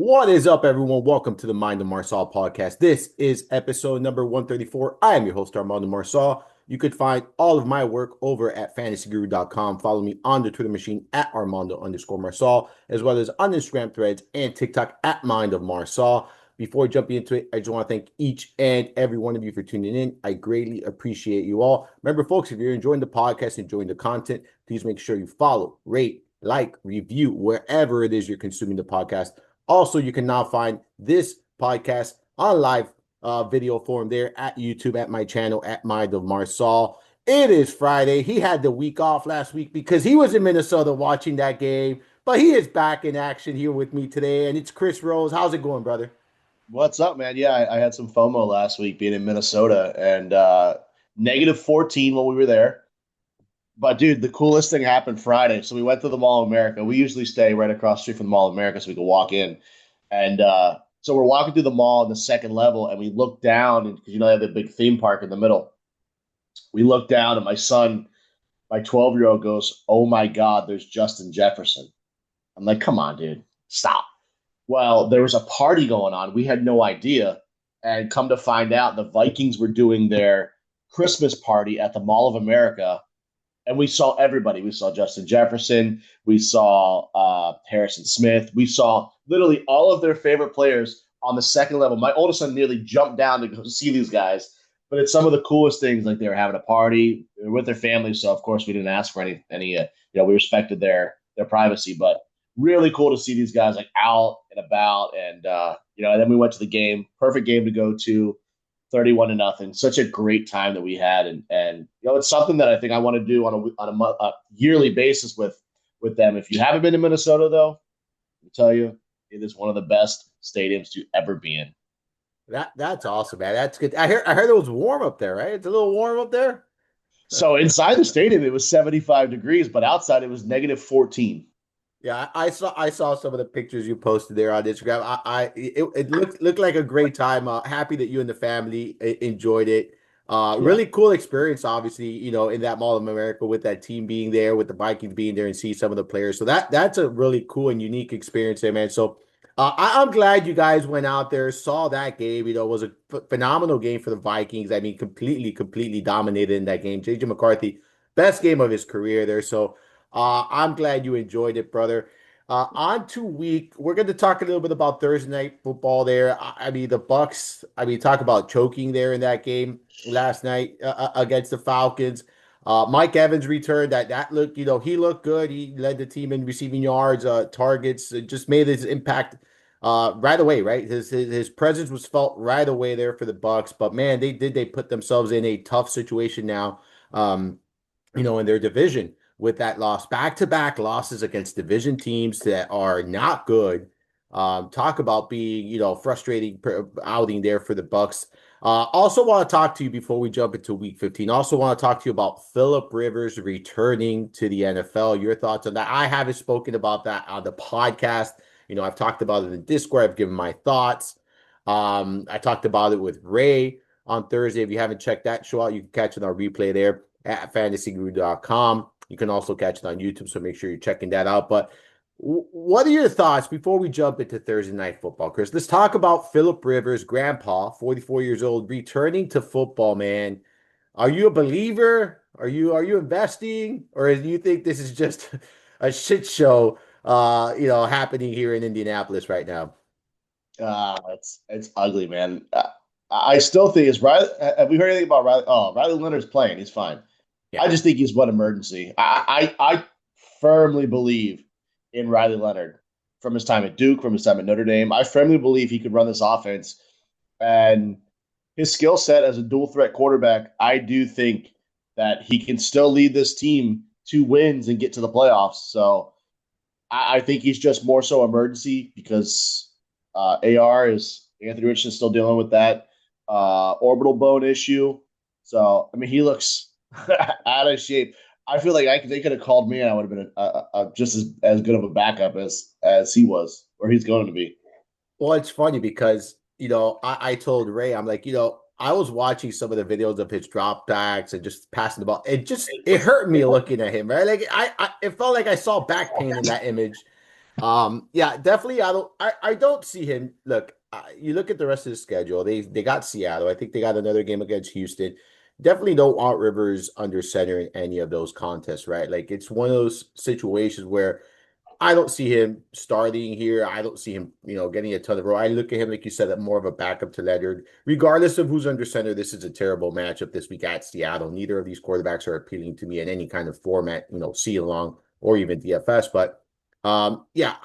What is up, everyone? Welcome to the Mind of Marsal podcast. This is episode number 134. I am your host, Armando Marsal. You could find all of my work over at fantasyguru.com. Follow me on the Twitter machine at Armando_Marsal, as well as on Instagram threads and TikTok at Mind of Marsal. Before jumping into it, I just want to thank each and every one of you for tuning in. I greatly appreciate you all. Remember, folks, if you're enjoying the podcast, enjoying the content, please make sure you follow, rate, like, review wherever it is you're consuming the podcast. Also, you can now find this podcast on live video form there at YouTube at my channel at Mind of Marsal. It is Friday. He had the week off last week because he was in Minnesota watching that game, but he is back in action here with me today, and it's Chris Rose. How's it going, brother? What's up, man? Yeah, I had some FOMO last week being in Minnesota and negative 14 when we were there. But dude, the coolest thing happened Friday. So we went to the Mall of America. We usually stay right across the street from the Mall of America so we could walk in. And so we're walking through the mall on the second level and we look down and because they have the big theme park in the middle. We look down and my son, my 12-year-old goes, "Oh my God, there's Justin Jefferson." I'm like, "Come on, dude. Stop." Well, there was a party going on. We had no idea. And come to find out, the Vikings were doing their Christmas party at the Mall of America. And we saw everybody. We saw Justin Jefferson. We saw Harrison Smith. We saw literally all of their favorite players on the second level. My oldest son nearly jumped down to go see these guys. But it's some of the coolest things. Like they were having a party with their families. So, of course, we didn't ask for any we respected their privacy. But really cool to see these guys like out and about and then we went to the game, perfect game to go to, 31-0, such a great time that we had and it's something that I think I want to do on a yearly basis with them. If you haven't been to Minnesota though, I tell you it is one of the best stadiums to ever be in. That's awesome, man. That's good. I heard it was warm up there, right? It's a little warm up there. So inside the stadium it was 75 degrees, but outside it was negative 14. Yeah, I saw some of the pictures you posted there on Instagram. It looked like a great time. Happy that you and the family enjoyed it. Yeah. Really cool experience, obviously, in that Mall of America with that team being there, with the Vikings being there, and see some of the players. So that's a really cool and unique experience there, man. So I'm glad you guys went out there, saw that game. It was a phenomenal game for the Vikings. I mean, completely dominated in that game. JJ McCarthy, best game of his career there. So. I'm glad you enjoyed it, brother. On to week, we're going to talk a little bit about Thursday night football there. I mean, the Bucks. I mean, talk about choking there in that game last night against the Falcons. Mike Evans returned. That looked, he looked good. He led the team in receiving yards, targets. Just made his impact right away. Right, his presence was felt right away there for the Bucks. But man, they put themselves in a tough situation now. In their division with that loss, back-to-back losses against division teams that are not good. Talk about being, frustrating outing there for the Bucks. Also want to talk to you before we jump into week 15. Also want to talk to you about Philip Rivers returning to the NFL. Your thoughts on that? I haven't spoken about that on the podcast. I've talked about it in Discord. I've given my thoughts. I talked about it with Ray on Thursday. If you haven't checked that show out, you can catch it on replay there at fantasyguru.com. You can also catch it on YouTube, so make sure you're checking that out. But what are your thoughts before we jump into Thursday night football, Chris? Let's talk about Philip Rivers, grandpa, 44 years old, returning to football, man. Are you a believer? Are you investing? Or do you think this is just a shit show happening here in Indianapolis right now? It's ugly, man. I still think it's Riley. Have we heard anything about Riley? Oh, Riley Leonard's playing. He's fine. Yeah. I just think he's one emergency. I firmly believe in Riley Leonard from his time at Duke, from his time at Notre Dame. I firmly believe he could run this offense. And his skill set as a dual threat quarterback, I do think that he can still lead this team to wins and get to the playoffs. So I think he's just more so emergency because AR is Anthony Richardson still dealing with that orbital bone issue. So, I mean, he looks out of shape. I feel like they could have called me and I would have been just as good of a backup as he was or he's going to be. Well, it's funny because, I told Ray, I'm like, I was watching some of the videos of his dropbacks and just passing the ball. It hurt me looking at him, right? Like it felt like I saw back pain in that image. Yeah, definitely. I don't see him. Look, you look at the rest of the schedule. They got Seattle. I think they got another game against Houston. Definitely don't want Rivers under center in any of those contests, right? Like it's one of those situations where I don't see him starting here. I don't see him, getting a ton of role. I look at him, like you said, more of a backup to Leonard. Regardless of who's under center, this is a terrible matchup this week at Seattle. Neither of these quarterbacks are appealing to me in any kind of format, see along or even DFS. But yeah,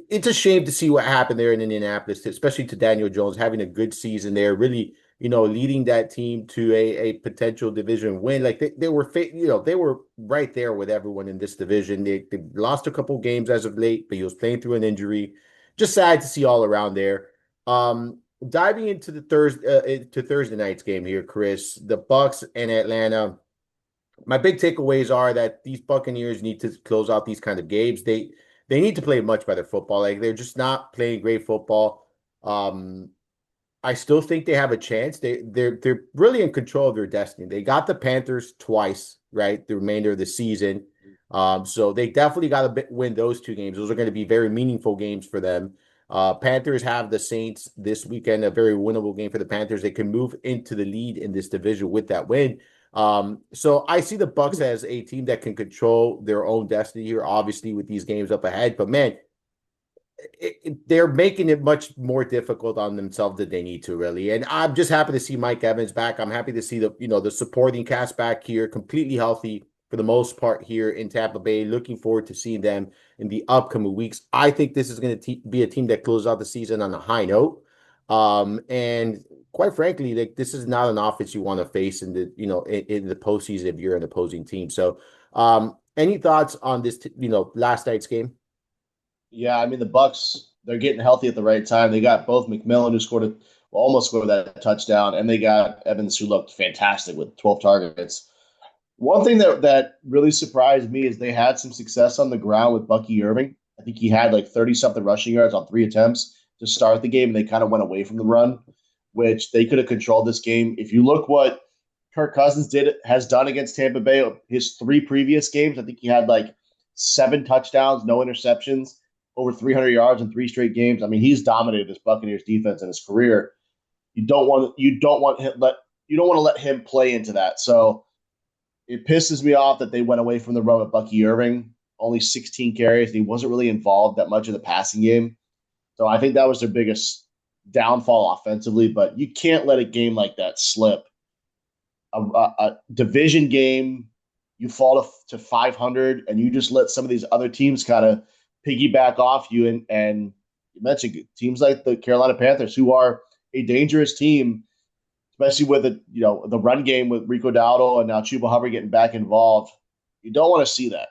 it's a shame to see what happened there in Indianapolis, especially to Daniel Jones having a good season there, really, leading that team to a potential division win. Like they were, they were right there with everyone in this division. They lost a couple games as of late, but he was playing through an injury. Just sad to see all around there. Diving into the Thursday night's game here, Chris, the Bucks and Atlanta. My big takeaways are that these Buccaneers need to close out these kind of games. They need to play much better football. Like they're just not playing great football. Um, I still think they have a chance. They're really in control of their destiny. They got the Panthers twice, right? The remainder of the season. So they definitely got to win those two games. Those are going to be very meaningful games for them. Panthers have the Saints this weekend, a very winnable game for the Panthers. They can move into the lead in this division with that win. So I see the Bucks as a team that can control their own destiny here, obviously with these games up ahead. But man, they're making it much more difficult on themselves than they need to, really. And I'm just happy to see Mike Evans back. I'm happy to see the supporting cast back here, completely healthy for the most part here in Tampa Bay. Looking forward to seeing them in the upcoming weeks. I think this is going to be a team that closes out the season on a high note. And quite frankly, like this is not an offense you want to face in in the postseason if you're an opposing team. So, any thoughts on this, last night's game? Yeah, I mean the Bucks, they're getting healthy at the right time. They got both McMillan, who almost scored that touchdown, and they got Evans, who looked fantastic with 12 targets. One thing that really surprised me is they had some success on the ground with Bucky Irving. I think he had like 30 something rushing yards on 3 attempts to start the game, and they kind of went away from the run, which they could have controlled this game. If you look what Kirk Cousins has done against Tampa Bay, his 3 previous games, I think he had like 7 touchdowns, no interceptions, over 300 yards in 3 straight games. I mean, he's dominated this Buccaneers defense in his career. You don't want to let him play into that. So it pisses me off that they went away from the run with Bucky Irving, only 16 carries, and he wasn't really involved that much in the passing game. So I think that was their biggest downfall offensively. But you can't let a game like that slip. A division game, you fall to 500, and you just let some of these other teams kind of piggyback off you. And you mentioned teams like the Carolina Panthers, who are a dangerous team, especially with the run game with Rico Dowdle and now Chuba Hubbard getting back involved. You don't want to see that.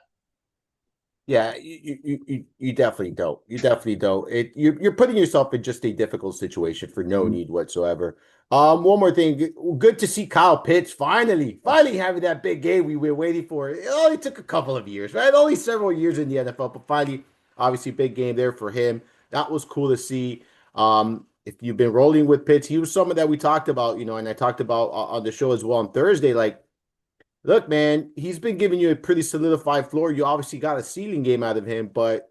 Yeah, you definitely don't. You definitely don't. You're putting yourself in just a difficult situation for no need whatsoever. One more thing. Good to see Kyle Pitts finally having that big game we were waiting for. It only took a couple of years, right? Only several years in the NFL, but finally, obviously, big game there for him. That was cool to see. If you've been rolling with Pitts, he was someone that we talked about, and I talked about on the show as well on Thursday. Like, look, man, he's been giving you a pretty solidified floor. You obviously got a ceiling game out of him, but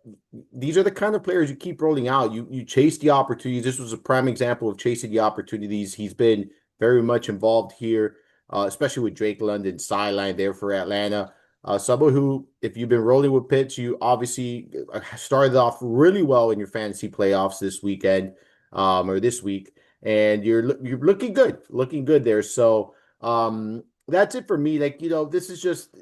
these are the kind of players you keep rolling out. You chase the opportunities. This was a prime example of chasing the opportunities. He's been very much involved here, especially with Drake London sideline there for Atlanta. Someone who, if you've been rolling with Pitts, you obviously started off really well in your fantasy playoffs this weekend, or this week, and you're looking good there. So. That's it for me. Like, this is just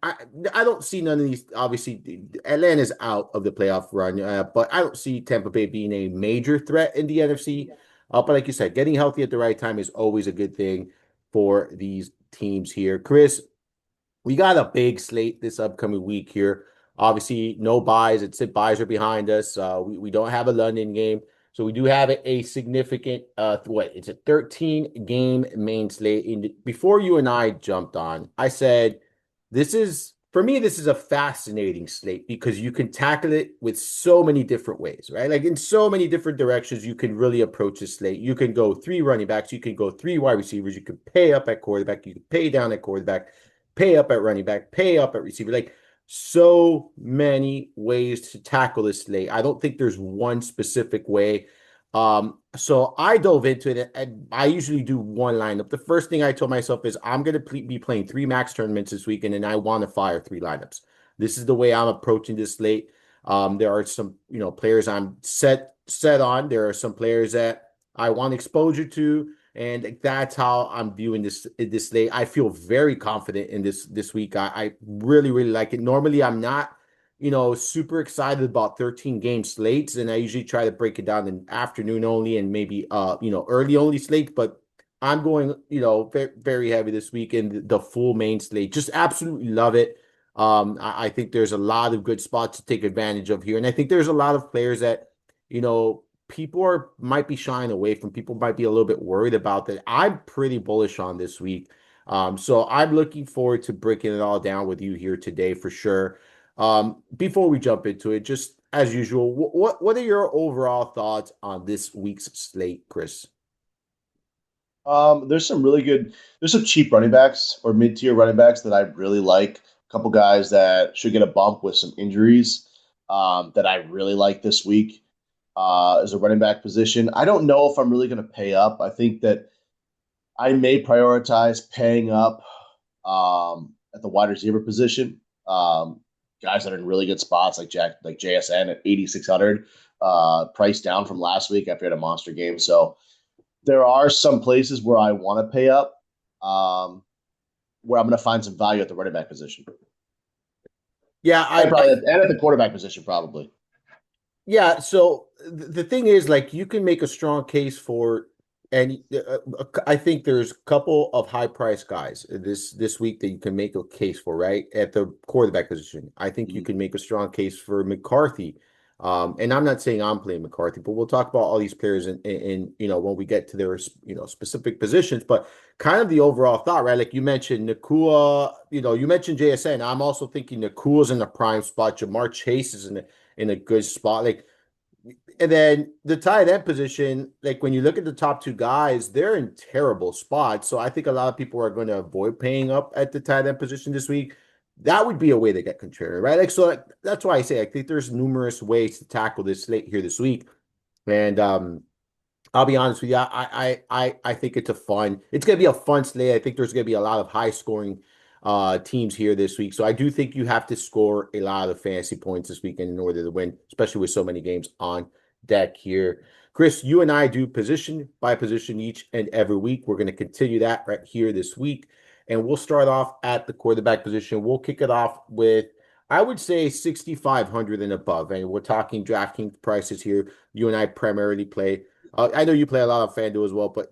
I I don't see none of these. Obviously, Atlanta's out of the playoff run, but I don't see Tampa Bay being a major threat in the NFC. But like you said, getting healthy at the right time is always a good thing for these teams here. Chris, we got a big slate this upcoming week here. Obviously, no buys. It's it buys are behind us. We don't have a London game. So we do have a significant it's a 13 game main slate. Before you and I jumped on, I said this is for me, this is a fascinating slate because you can tackle it with so many different ways, right? Like in so many different directions, you can really approach this slate. You can go 3 running backs, you can go 3 wide receivers, you can pay up at quarterback, you can pay down at quarterback, pay up at running back, pay up at receiver. Like so many ways to tackle this slate. I don't think there's one specific way. So I dove into it, and I usually do one lineup. The first thing I told myself is I'm going to be playing three max tournaments this weekend, and I want to fire three lineups. This is the way I'm approaching this slate. There are some, players I'm set on. There are some players that I want exposure to, and that's how I'm viewing this slate. I feel very confident in this week. I really, really like it. Normally, I'm not, super excited about 13 game slates, and I usually try to break it down in afternoon only and maybe early only slate. But I'm going, very, very heavy this week in the full main slate. Just absolutely love it. I think there's a lot of good spots to take advantage of here, and I think there's a lot of players that people might be shying away from. People might be a little bit worried about that. I'm pretty bullish on this week. So I'm looking forward to breaking it all down with you here today for sure. Before we jump into it, just as usual, what are your overall thoughts on this week's slate, Chris? There's some really good. There's some cheap running backs or mid-tier running backs that I really like. A couple guys that should get a bump with some injuries that I really like this week as a running back position. I don't know if I'm really going to pay up. I think that I may prioritize paying up at the wide receiver position. Guys that are in really good spots like JSN at 8,600, price down from last week after he had a monster game. So there are some places where I want to pay up, where I'm going to find some value at the running back position, Yeah, and at the quarterback position probably. Yeah, so the thing is, like, you can make a strong case for, and I think there's a couple of high price guys this week that you can make a case for, right? At the quarterback position. I think you Mhm. can make a strong case for McCarthy. And I'm not saying I'm playing McCarthy, but we'll talk about all these players in when we get to their specific positions. But kind of the overall thought, right? Like you mentioned Nakua, you mentioned JSN. I'm also thinking Nakua's in the prime spot. Jamar Chase is in a good spot. Like, and then the tight end position, like when you look at the top two guys, they're in terrible spots. So I think a lot of people are going to avoid paying up at the tight end position this week. That would be a way to get contrarian, right? Like, so that's why I say I think there's numerous ways to tackle this slate here this week. And I'll be honest with you. I think it's gonna be a fun slate. I think there's gonna be a lot of high scoring teams here this week. So I do think you have to score a lot of fantasy points this weekend in order to win, especially with so many games on deck here. Chris, you and I do position by position each and every week. We're going to continue that right here this week. And we'll start off at the quarterback position. We'll kick it off with, I would say, 6,500 and above. And we're talking DraftKings prices here. You and I primarily play. I know you play a lot of FanDuel as well, but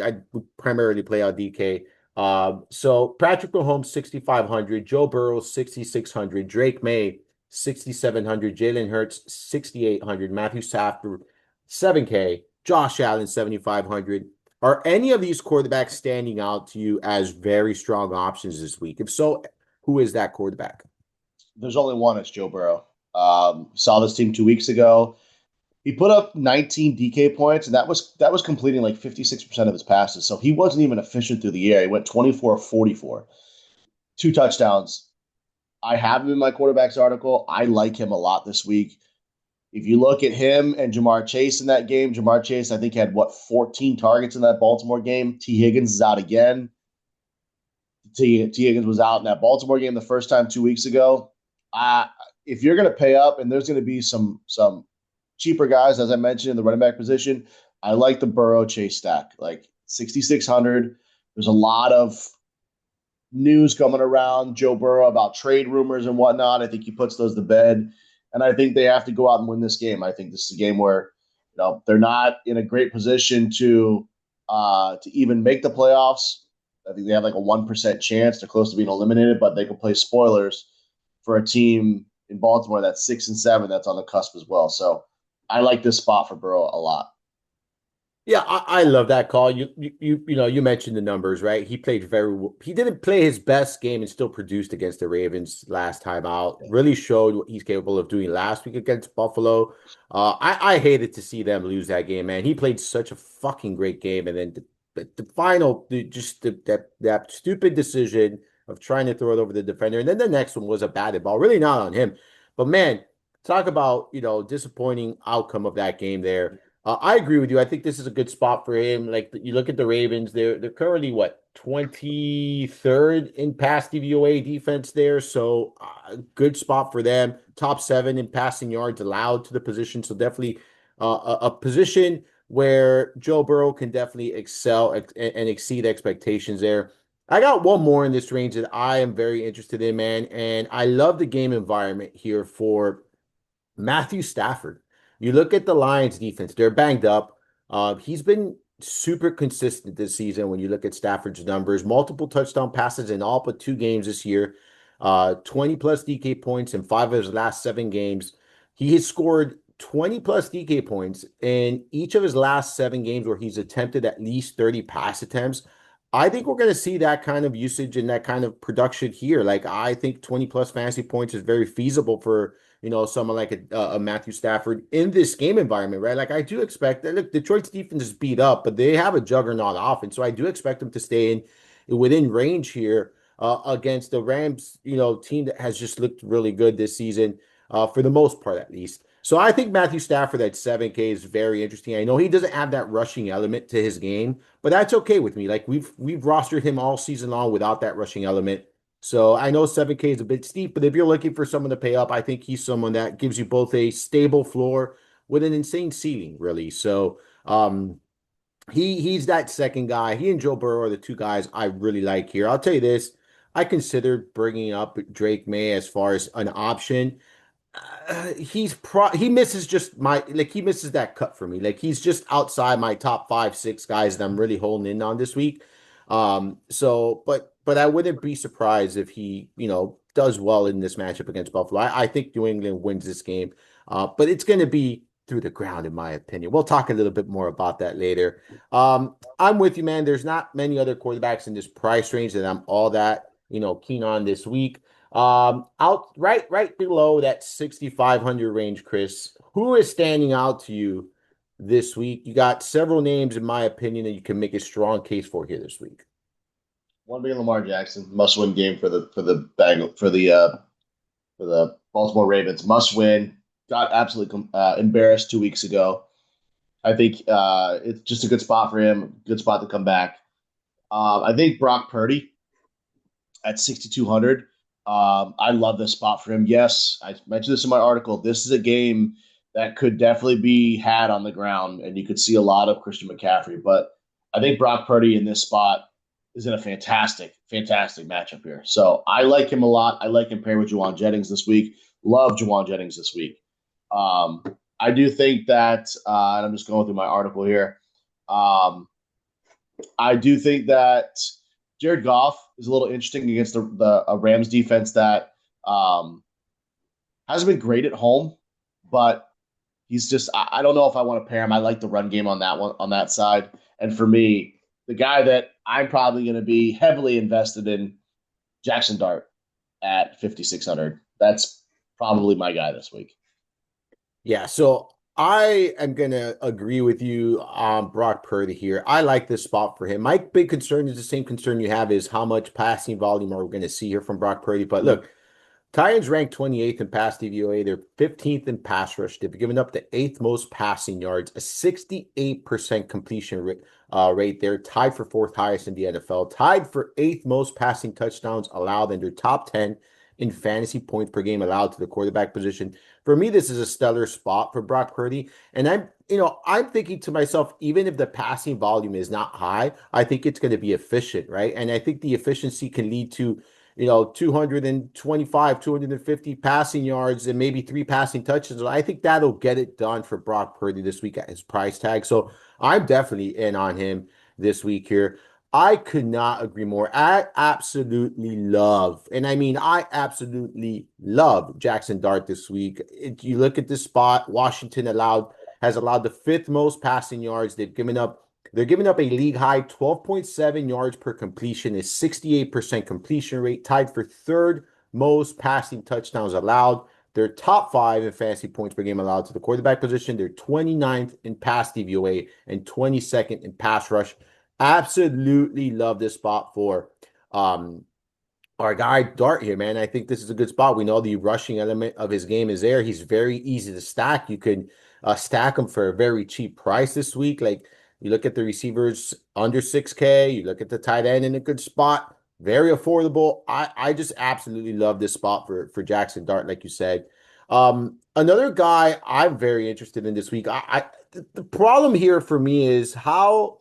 I primarily play on DK. So Patrick Mahomes 6,500, Joe Burrow 6,600, Drake May 6,700, Jalen Hurts 6,800, Matthew Stafford 7K, Josh Allen 7,500. Are any of these quarterbacks standing out to you as very strong options this week? If so, who is that quarterback? There's only one. It's Joe Burrow. Saw this team 2 weeks ago. He put up 19 DK points, and that was completing like 56% of his passes. So he wasn't even efficient through the air. He went 24-44, 2 touchdowns. I have him in my quarterbacks article. I like him a lot this week. If you look at him and Jamar Chase in that game, Jamar Chase, I think, had 14 targets in that Baltimore game. T. Higgins is out again. T. Higgins was out in that Baltimore game the first time 2 weeks ago. If you're going to pay up, and there's going to be some cheaper guys, as I mentioned, in the running back position, I like the Burrow Chase stack, like 6,600. There's a lot of news coming around Joe Burrow about trade rumors and whatnot. I think he puts those to bed, and I think they have to go out and win this game. I think this is a game where they're not in a great position to even make the playoffs. I think they have like a 1% chance. They're close to being eliminated, but they can play spoilers for a team in Baltimore that's 6-7 that's on the cusp as well. So I like this spot for Burrow a lot. Yeah, I love that call. You mentioned the numbers, right? He played very well. He didn't play his best game and still produced against the Ravens last time out. Really showed what he's capable of doing last week against Buffalo. I hated to see them lose that game, man. He played such a fucking great game, and then the final, that stupid decision of trying to throw it over the defender. And then the next one was a batted ball, really not on him. But man, talk about, disappointing outcome of that game there. I agree with you. I think this is a good spot for him. Like you look at the Ravens, they're currently what 23rd in pass DVOA defense there. So good spot for them. Top seven in passing yards allowed to the position. So definitely a position where Joe Burrow can definitely excel and exceed expectations there. I got one more in this range that I am very interested in, man. And I love the game environment here for Matthew Stafford. You look at the Lions defense, they're banged up. He's been super consistent this season when you look at Stafford's numbers, multiple touchdown passes in all but two games this year, 20 plus DK points in five of his last seven games. He has scored 20 plus DK points in each of his last seven games where he's attempted at least 30 pass attempts. I think we're going to see that kind of usage and that kind of production here. Like, I think 20 plus fantasy points is very feasible for someone like a Matthew Stafford in this game environment, right? Like I do expect that. Look, Detroit's defense is beat up, but they have a juggernaut offense, so I do expect them to stay within range here against the Rams, team that has just looked really good this season, for the most part, at least. So I think Matthew Stafford at 7K is very interesting. I know he doesn't have that rushing element to his game, but that's okay with me. Like we've rostered him all season long without that rushing element. So I know 7K is a bit steep, but if you're looking for someone to pay up, I think he's someone that gives you both a stable floor with an insane ceiling, really. So he's that second guy. He and Joe Burrow are the two guys I really like here. I'll tell you this. I considered bringing up Drake May as far as an option. He misses just he misses that cut for me. Like he's just outside my top five, six guys that I'm really holding in on this week. But I wouldn't be surprised if he, does well in this matchup against Buffalo. I think New England wins this game. But it's going to be through the ground, in my opinion. We'll talk a little bit more about that later. I'm with you, man. There's not many other quarterbacks in this price range that I'm all that, keen on this week. Out right below that 6,500 range, Chris. Who is standing out to you this week? You got several names, in my opinion, that you can make a strong case for here this week. One being Lamar Jackson, must win game for the Baltimore Ravens. Must win. Got absolutely embarrassed 2 weeks ago. I think it's just a good spot for him. Good spot to come back. I think Brock Purdy at 6,200. I love this spot for him. Yes, I mentioned this in my article. This is a game that could definitely be had on the ground, and you could see a lot of Christian McCaffrey. But I think Brock Purdy in this spot is in a fantastic, fantastic matchup here. So I like him a lot. I like him paired with Juwan Jennings this week. Love Juwan Jennings this week. I do think that, and I'm just going through my article here. I do think that Jared Goff is a little interesting against the Rams defense that hasn't been great at home, but he's just I don't know if I want to pair him. I like the run game on that side. And for me, the guy that I'm probably going to be heavily invested in, Jackson Dart at 5,600. That's probably my guy this week. Yeah, so I am going to agree with you on Brock Purdy here. I like this spot for him. My big concern is the same concern you have, is how much passing volume are we going to see here from Brock Purdy. But look, Titans ranked 28th in pass DVOA. They're 15th in pass rush. They've given up the eighth most passing yards, a 68% completion rate. They're tied for fourth highest in the NFL, tied for eighth most passing touchdowns allowed, and they're top 10 in fantasy points per game allowed to the quarterback position. For me, this is a stellar spot for Brock Purdy. And I'm thinking to myself, even if the passing volume is not high, I think it's going to be efficient, right? And I think the efficiency can lead to 225, 250 passing yards and maybe three passing touchdowns. I think that'll get it done for Brock Purdy this week at his price tag. So I'm definitely in on him this week here. I could not agree more. I absolutely love, and I mean, I absolutely love Jackson Dart this week. You look at this spot, Washington has allowed the fifth most passing yards. They're giving up a league high 12.7 yards per completion, is 68% completion rate, tied for third most passing touchdowns allowed. They're top five in fantasy points per game allowed to the quarterback position. They're 29th in pass DVOA and 22nd in pass rush. Absolutely love this spot for our guy Dart here, man. I think this is a good spot. We know the rushing element of his game is there. He's very easy to stack. You can stack him for a very cheap price this week. Like you look at the receivers under 6K, you look at the tight end in a good spot, very affordable. I just absolutely love this spot for Jackson Dart, like you said. Another guy I'm very interested in this week. The problem here for me is how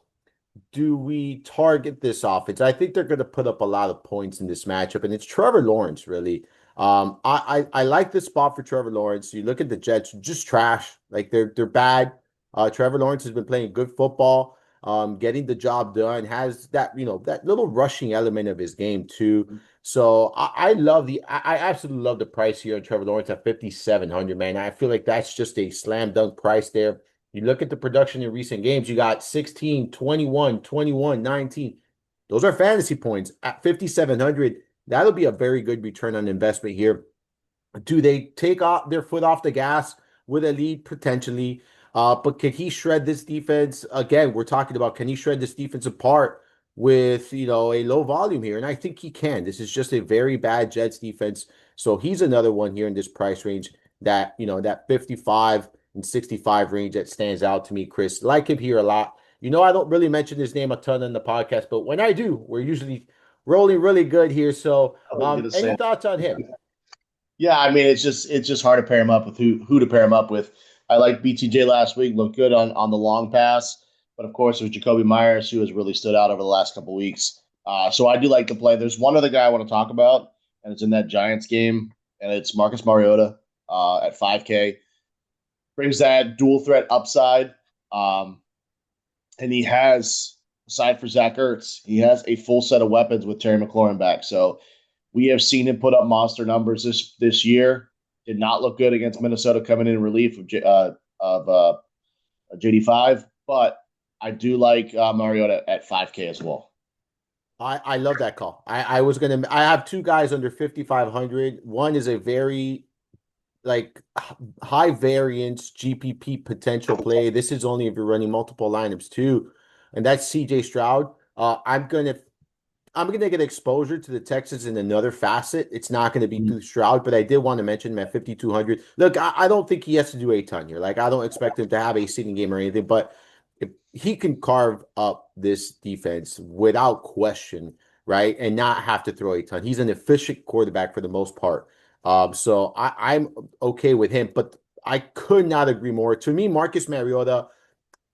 do we target this offense? I think they're going to put up a lot of points in this matchup, and it's Trevor Lawrence, really. I like this spot for Trevor Lawrence. You look at the Jets, just trash. Like they're bad. Trevor Lawrence has been playing good football, getting the job done, has that, that little rushing element of his game too. So I absolutely love the price here on Trevor Lawrence at 5,700, man. I feel like that's just a slam dunk price there. You look at the production in recent games, you got 16, 21, 21, 19. Those are fantasy points at 5,700. That'll be a very good return on investment here. Do they take off their foot off the gas with a lead? Potentially. But can he shred this defense? Again, we're talking about, can he shred this defense apart with, a low volume here? And I think he can. This is just a very bad Jets defense. So he's another one here in this price range that, that 55 and 65 range that stands out to me, Chris. Like him here a lot. I don't really mention his name a ton in the podcast, but when I do, we're usually rolling really good here. So, I was gonna any say, thoughts on him? yeah, I mean, it's just hard to pair him up with who to pair him up with. I like BTJ last week, looked good on the long pass, but of course it was Jacoby Myers who has really stood out over the last couple of weeks. So I do like to play. There's one other guy I want to talk about, and it's in that Giants game, and it's Marcus Mariota at 5K. Brings that dual threat upside, and he has, aside for Zach Ertz, he has a full set of weapons with Terry McLaurin back. So we have seen him put up monster numbers this year. Did not look good against Minnesota coming in relief of JD5, but I do like Mariota at 5K as well. I love that call. I have two guys under 5,500. One is a very like high variance GPP potential play. This is only if you're running multiple lineups too, and that's CJ Stroud. I'm gonna get exposure to the Texans in another facet. It's not going to be through Stroud, but I did want to mention him at 5,200. Look, I don't think he has to do a ton here. Like I don't expect him to have a seating game or anything, but if he can carve up this defense without question, right, and not have to throw a ton. He's an efficient quarterback for the most part. So I'm okay with him, but I could not agree more. To me, Marcus Mariota,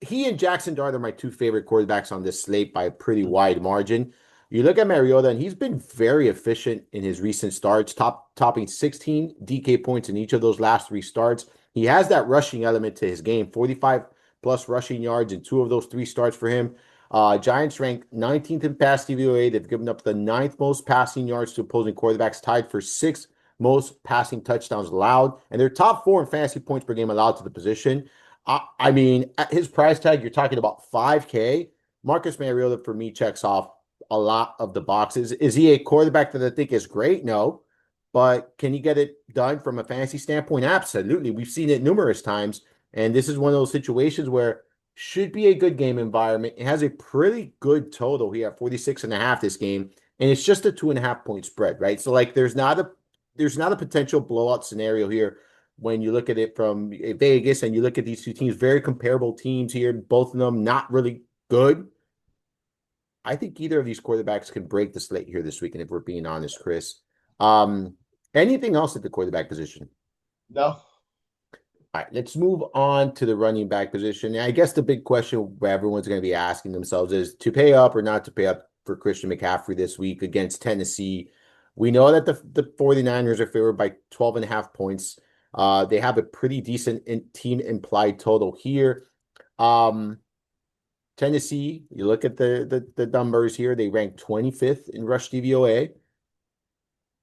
he and Jackson Dart are my two favorite quarterbacks on this slate by a pretty wide margin. You look at Mariota, and he's been very efficient in his recent starts, topping 16 DK points in each of those last three starts. He has that rushing element to his game, 45 plus rushing yards in two of those three starts for him. Giants ranked 19th in pass DVOA. They've given up the ninth most passing yards to opposing quarterbacks, tied for sixth most passing touchdowns allowed, and they're top four in fantasy points per game allowed to the position. I mean, at his price tag, you're talking about 5K. Marcus Mariota, for me, checks off a lot of the boxes. Is he a quarterback that I think is great? No. But can he get it done from a fantasy standpoint? Absolutely. We've seen it numerous times. And this is one of those situations where should be a good game environment. It has a pretty good total here at 46.5 this game. And it's just a 2.5 point spread, right? So like there's not a potential blowout scenario here when you look at it from Vegas and you look at these two teams, very comparable teams here, both of them not really good. I think either of these quarterbacks can break the slate here this weekend, if we're being honest, Chris. Um, Anything else at the quarterback position? No, All right, let's move on to the running back position. And I guess the big question everyone's going to be asking themselves is to pay up or not to pay up for Christian McCaffrey this week against Tennessee. We know that the 49ers are favored by 12.5 points. They have a pretty decent team implied total here. Um, Tennessee, you look at the numbers here, they rank 25th in rush DVOA.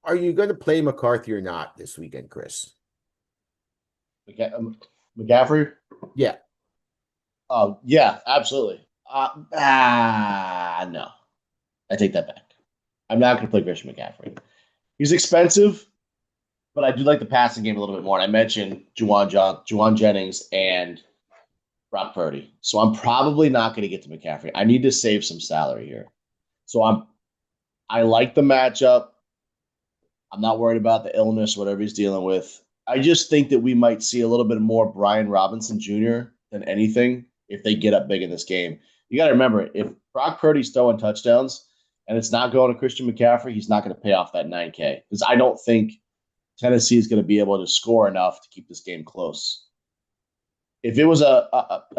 Are you going to play McCarthy or not this weekend, Chris? McCaffrey. Yeah. Oh yeah, absolutely. No, I take that back. I'm not going to play Christian McCaffrey. He's expensive, but I do like the passing game a little bit more. And I mentioned Juwan Jennings, and Brock Purdy. So I'm probably not going to get to McCaffrey. I need to save some salary here. So I like the matchup. I'm not worried about the illness, whatever he's dealing with. I just think that we might see a little bit more Brian Robinson Jr. than anything if they get up big in this game. You got to remember, if Brock Purdy's throwing touchdowns and it's not going to Christian McCaffrey, he's not going to pay off that 9K because I don't think Tennessee is going to be able to score enough to keep this game close. If it was a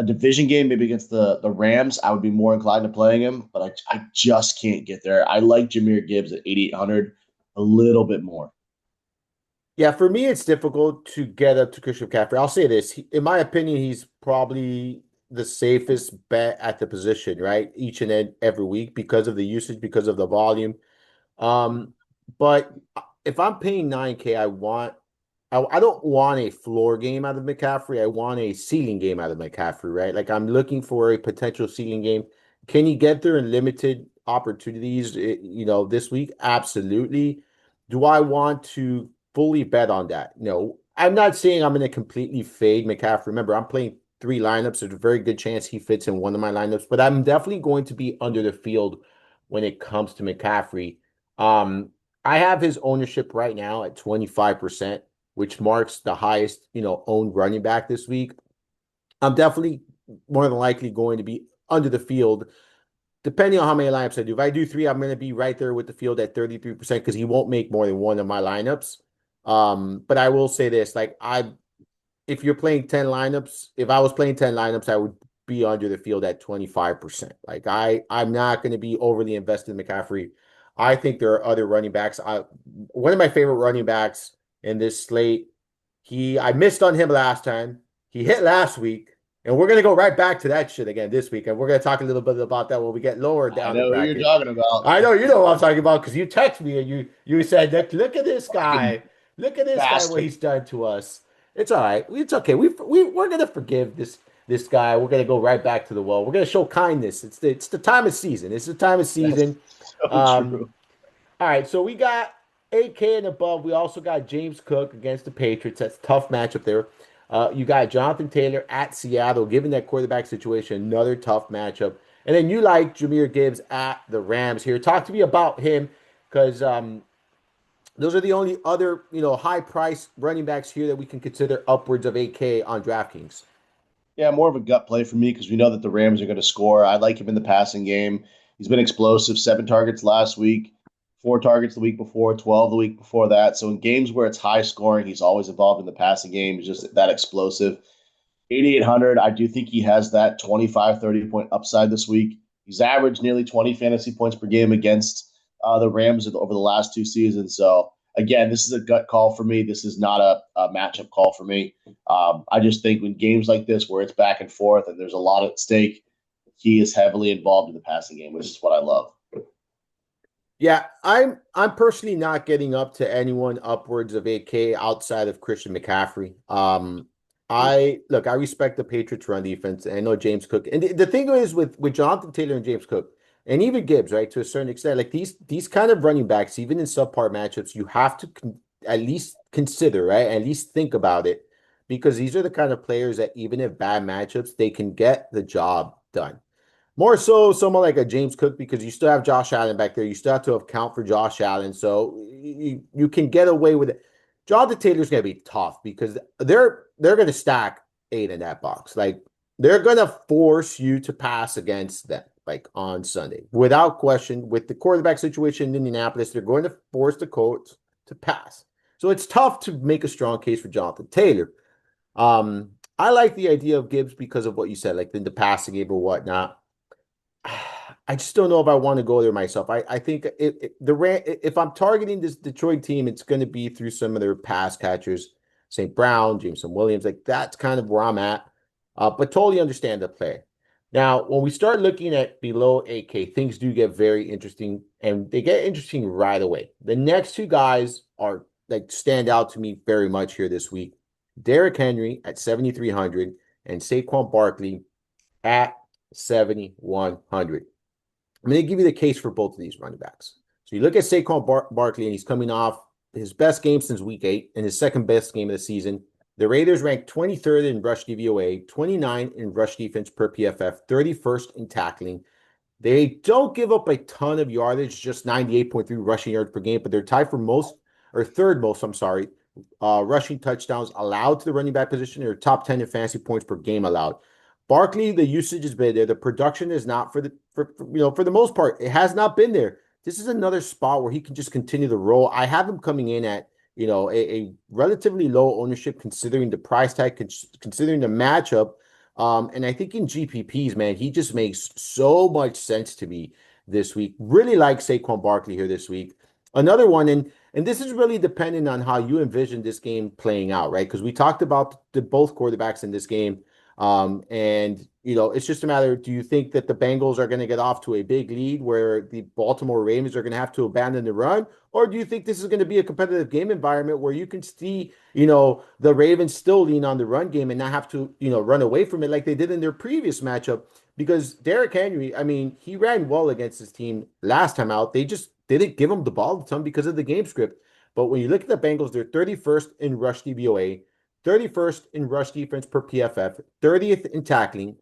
division game, maybe against the Rams, I would be more inclined to playing him, but I just can't get there. I like Jahmyr Gibbs at 8,800 a little bit more. Yeah, for me, it's difficult to get up to Christian McCaffrey. I'll say this. In my opinion, he's probably the safest bet at the position, right? Each and every week because of the usage, because of the volume. Um, but if I'm paying 9K, I don't want a floor game out of McCaffrey. I want a ceiling game out of McCaffrey, right? Like I'm looking for a potential ceiling game. Can you get there in limited opportunities, this week? Absolutely. Do I want to fully bet on that? No. I'm not saying I'm going to completely fade McCaffrey. Remember, I'm playing three lineups. There's a very good chance he fits in one of my lineups, but I'm definitely going to be under the field when it comes to McCaffrey. Um, I have his ownership right now at 25%, which marks the highest, owned running back this week. I'm definitely more than likely going to be under the field, depending on how many lineups I do. If I do three, I'm going to be right there with the field at 33% because he won't make more than one of my lineups. But I will say this, like if you're playing 10 lineups, if I was playing 10 lineups, I would be under the field at 25%. Like I'm not going to be overly invested in McCaffrey. I think there are other running backs. One of my favorite running backs in this slate, I missed on him last time. He hit last week. And we're going to go right back to that shit again this week. And we're going to talk a little bit about that when we get lower I down the know who you're bracket. talking about. I know you know what I'm talking about because you text me and you said, look at this Fucking guy. Look at this guy, what bastard. he's done to us. It's all right. It's okay. We're gonna forgive this guy. We're gonna go right back to the well. We're gonna show kindness. It's the time of season. It's the time of That's season. so Um, true. all right, so we got 8K and above. We also got James Cook against the Patriots. That's a tough matchup there. You got Jonathan Taylor at Seattle, given that quarterback situation, another tough matchup. And then you like Jahmyr Gibbs at the Rams here. Talk to me about him because those are the only other, high price running backs here that we can consider upwards of 8K on DraftKings. Yeah, more of a gut play for me because we know that the Rams are going to score. I like him in the passing game. He's been explosive, 7 targets last week, 4 targets the week before, 12 the week before that. So in games where it's high scoring, he's always involved in the passing game. He's just that explosive. 8,800, I do think he has that 25, 30 point upside this week. He's averaged nearly 20 fantasy points per game against the Rams over the last 2 seasons. So again, this is a gut call for me. This is not a matchup call for me. I just think when games like this, where it's back and forth and there's a lot at stake, he is heavily involved in the passing game, which is what I love. Yeah, I'm personally not getting up to anyone upwards of 8K outside of Christian McCaffrey. I respect the Patriots run defense. And I know James Cook. And the thing is with Jonathan Taylor and James Cook and even Gibbs, right, to a certain extent, like these kind of running backs, even in subpar matchups, you have to at least consider, right? At least think about it because these are the kind of players that even if bad matchups, they can get the job done. More so someone like a James Cook because you still have Josh Allen back there. You still have to account for Josh Allen. So you can get away with it. Jonathan Taylor's going to be tough because they're going to stack eight in that box. Like they're going to force you to pass against them like on Sunday. Without question, with the quarterback situation in Indianapolis, they're going to force the Colts to pass. So it's tough to make a strong case for Jonathan Taylor. I like the idea of Gibbs because of what you said, like the passing game or whatnot. I just don't know if I want to go there myself. I think if I'm targeting this Detroit team, it's going to be through some of their pass catchers, St. Brown, Jameson Williams. Like that's kind of where I'm at. But totally understand the play. Now, when we start looking at below 8K, things do get very interesting, and they get interesting right away. The next two guys are like stand out to me very much here this week. Derrick Henry at 7,300 and Saquon Barkley at 7,100. I'm going to give you the case for both of these running backs. So you look at Saquon Barkley, and he's coming off his best game since week 8 and his second best game of the season. The Raiders ranked 23rd in rush DVOA, 29 in rush defense per PFF, 31st in tackling. They don't give up a ton of yardage, just 98.3 rushing yards per game, but they're tied for most or third most, I'm sorry, rushing touchdowns allowed to the running back position. They're top 10 in fantasy points per game allowed. Barkley, the usage has been there. The production is not for the most part, it has not been there. This is another spot where he can just continue to roll. I have him coming in at a relatively low ownership considering the price tag, considering the matchup. And I think in GPPs, man, he just makes so much sense to me this week. Really like Saquon Barkley here this week. Another one, and this is really dependent on how you envision this game playing out, right? Because we talked about the both quarterbacks in this game. And it's just a matter, do you think that the Bengals are going to get off to a big lead where the Baltimore Ravens are going to have to abandon the run? Or do you think this is going to be a competitive game environment where you can see, the Ravens still lean on the run game and not have to, run away from it like they did in their previous matchup? Because Derrick Henry, I mean, he ran well against his team last time out. They just didn't give him the ball a ton because of the game script. But when you look at the Bengals, they're 31st in rush DVOA, 31st in rush defense per PFF, 30th in tackling.